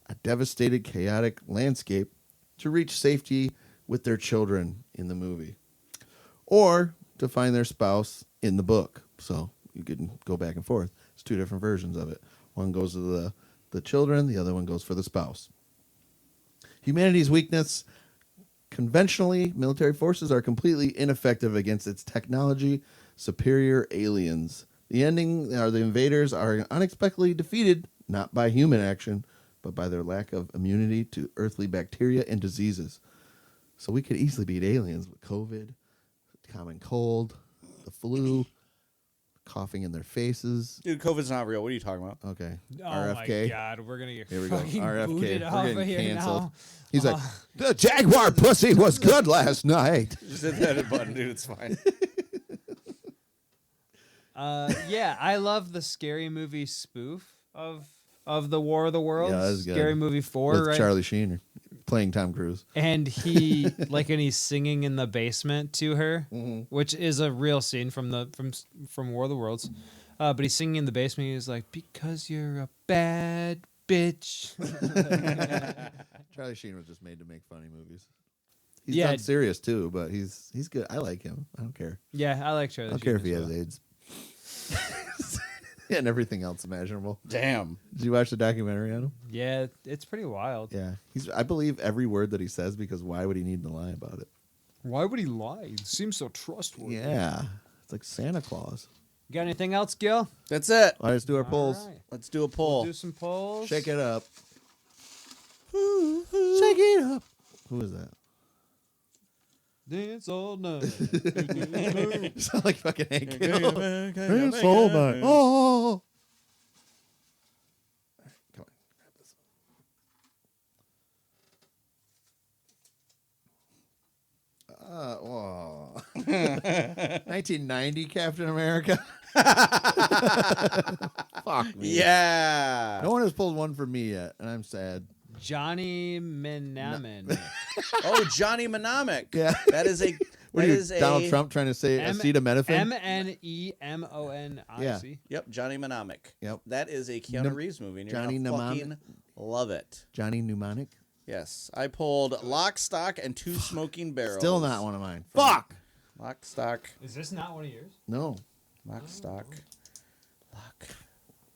a devastated, chaotic landscape to reach safety with their children in the movie, or to find their spouse in the book. So you can go back and forth. It's 2 different versions of it. One goes to the children, the other one goes for the spouse. Humanity's weakness. Conventionally, military forces are completely ineffective against its technology superior aliens. The ending are the invaders are unexpectedly defeated, not by human action, but by their lack of immunity to earthly bacteria and diseases. So we could easily beat aliens with COVID, common cold, the flu, coughing in their faces. Dude, COVID's not real. What are you talking about? Okay. Oh RFK. my god, we're gonna get Here we go. fucking RFK. booted We're off of getting here canceled. now. He's like, the Jaguar pussy was good last night. Just hit that button, dude. It's fine. Yeah, I love the Scary Movie spoof of the War of the Worlds. Yeah, that was good. Scary Movie 4, With right? Charlie Sheen playing Tom Cruise. And he and he's singing in the basement to her, which is a real scene from War of the Worlds. But he's singing in the basement. He's like, "Because you're a bad bitch." Charlie Sheen was just made to make funny movies. He's Yeah. done serious too, but he's good. I like him. I don't care. Yeah, I like Charlie. I don't care if Sheen he as has well. AIDS. And everything else imaginable. Damn. Did you watch the documentary on him? Yeah, it's pretty wild. Yeah. I believe every word that he says because why would he need to lie about it? Why would he lie? He seems so trustworthy. Yeah. It's like Santa Claus. You got anything else, Gil? That's it. All right, let's do our polls. All right. Let's do a poll. Do some polls. Shake it up. Shake it up. Who is that? Dance all night. You sound like fucking Hank Hill. It's It's all night. Oh. Come on, grab this one. 1990 Captain America. Fuck me. Yeah. No one has pulled one for me yet, and I'm sad. Johnny Menamin. Oh, Johnny Mnemonic. Yeah. That is a. What That are you, is a Donald Trump trying to say acetaminophen? Menemonic. Yep, Johnny Mnemonic. Yep. That is a Keanu Nem- Reeves movie. And you're Johnny gonna Mnemonic? fucking love it. Johnny Mnemonic? Yes, I pulled Lock, Stock, and Two Smoking Barrels. Still not one of mine. Fuck! Lock, Stock, Is this not one of yours? No. Lock, Stock, Lock,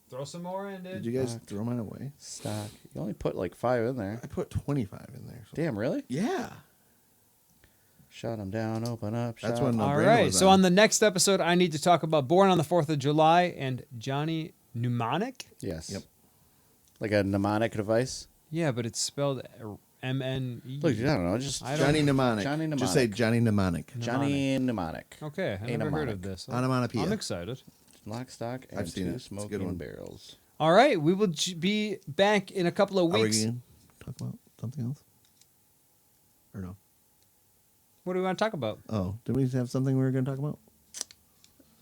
Throw some more in, dude. Did you guys throw mine away? Stock. You only put like 5 in there. I put 25 in there. So. Damn, really? Yeah. Shut them down, open up. That's shut when the All brain right. was So on the next episode, I need to talk about Born on the 4th of July and Johnny Mnemonic. Yes. Yep. Like a mnemonic device. Yeah, but it's spelled M-N-E. Look, I don't know. Just I don't- Johnny Mnemonic. Johnny Just say Mnemonic. Johnny Mnemonic. Johnny Mnemonic. Okay, I A never heard mnemonic. of this. Onomatopoeia. I'm excited. Lock, Stock, and I've seen Two it. It's a good Smoking one. Barrels. All right, we will be back in a couple of Are we weeks. going to talk about something else? Or no? What do we want to talk about? Oh, did we have something we were going to talk about?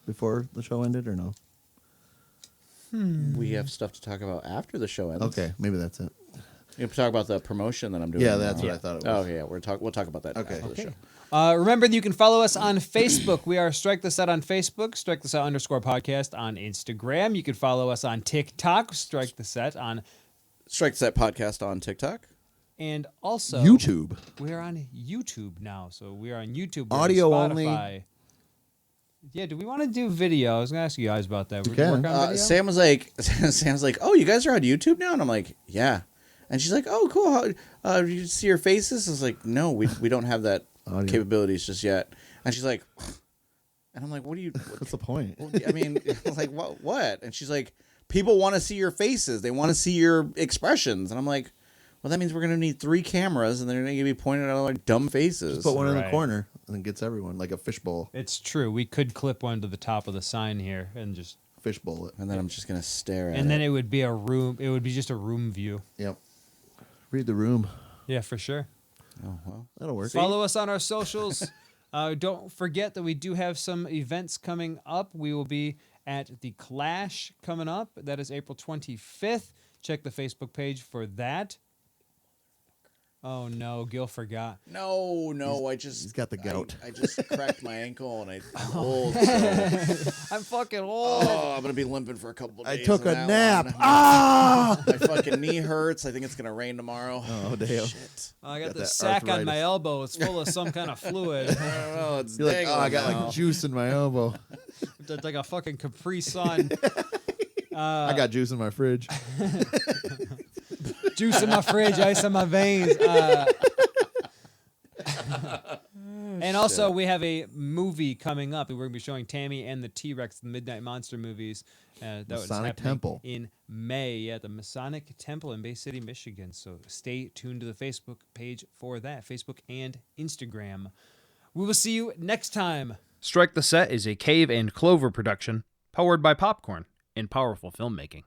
Before the show ended or no? We have stuff to talk about after the show ends. Okay, maybe that's it. You have to talk about the promotion that I'm doing. Yeah, that's now. what I thought it Oh, was. yeah. We'll talk about that Okay. after the show. Remember that you can follow us on Facebook. We are Strike This Out on Facebook, Strike This Out _podcast on Instagram. You can follow us on TikTok, Strike the Set on, Strike Set Podcast on TikTok. and also YouTube. We are on YouTube now, so we are on YouTube. We're on Audio Spotify. only. Yeah, do we want to do video? I was gonna ask you guys about that. You We can. work on video? Sam was like, "Oh, you guys are on YouTube now?" And I'm like, "Yeah." And she's like, "Oh, cool. How, you see your faces?" I was like, "No, we don't have that Audio. capabilities just yet." And she's like, and I'm like, "What do you?" What's the point? I mean, I was like, what? And she's like, "People want to see your faces. They want to see your expressions." And I'm like, "Well, that means we're gonna need 3 cameras, and they're gonna be pointed at all our dumb faces." Put one in the Right. corner and it gets everyone like a fishbowl. It's true. We could clip one to the top of the sign here and just, Fishbowl it. And then I'm just gonna stare at and then it. it would be a room. It would be just a room view. Yep. Read the room. Yeah, for sure. Oh well. That'll work. Follow us on our socials. Don't forget that we do have some events coming up. We will be at the Clash coming up. That is April 25th. Check the Facebook page for that. Oh no, Gil forgot. No, he's got the gout. I just cracked my ankle and I'm old. So, I'm fucking old. I'm gonna be limping for a couple of I days. took on a that nap. one. Ah! My fucking knee hurts. I think it's gonna rain tomorrow. Oh, damn. Shit. I got Got this that sack on my arthritis. elbow. It's full of some kind of fluid. I don't know. It's You're like, dangling oh, I got now. like juice in my elbow. It's like a fucking Capri Sun. I got juice in my fridge. Juice in my fridge, ice in my veins. And also, we have a movie coming up. We're going to be showing Tammy and the T-Rex, the Midnight Monster movies. That was Masonic happening Temple. in May. Yeah, the Masonic Temple in Bay City, Michigan. So stay tuned to the Facebook page for that, Facebook and Instagram. We will see you next time. Strike the Set is a Cave and Clover production, powered by Popcorn and powerful filmmaking.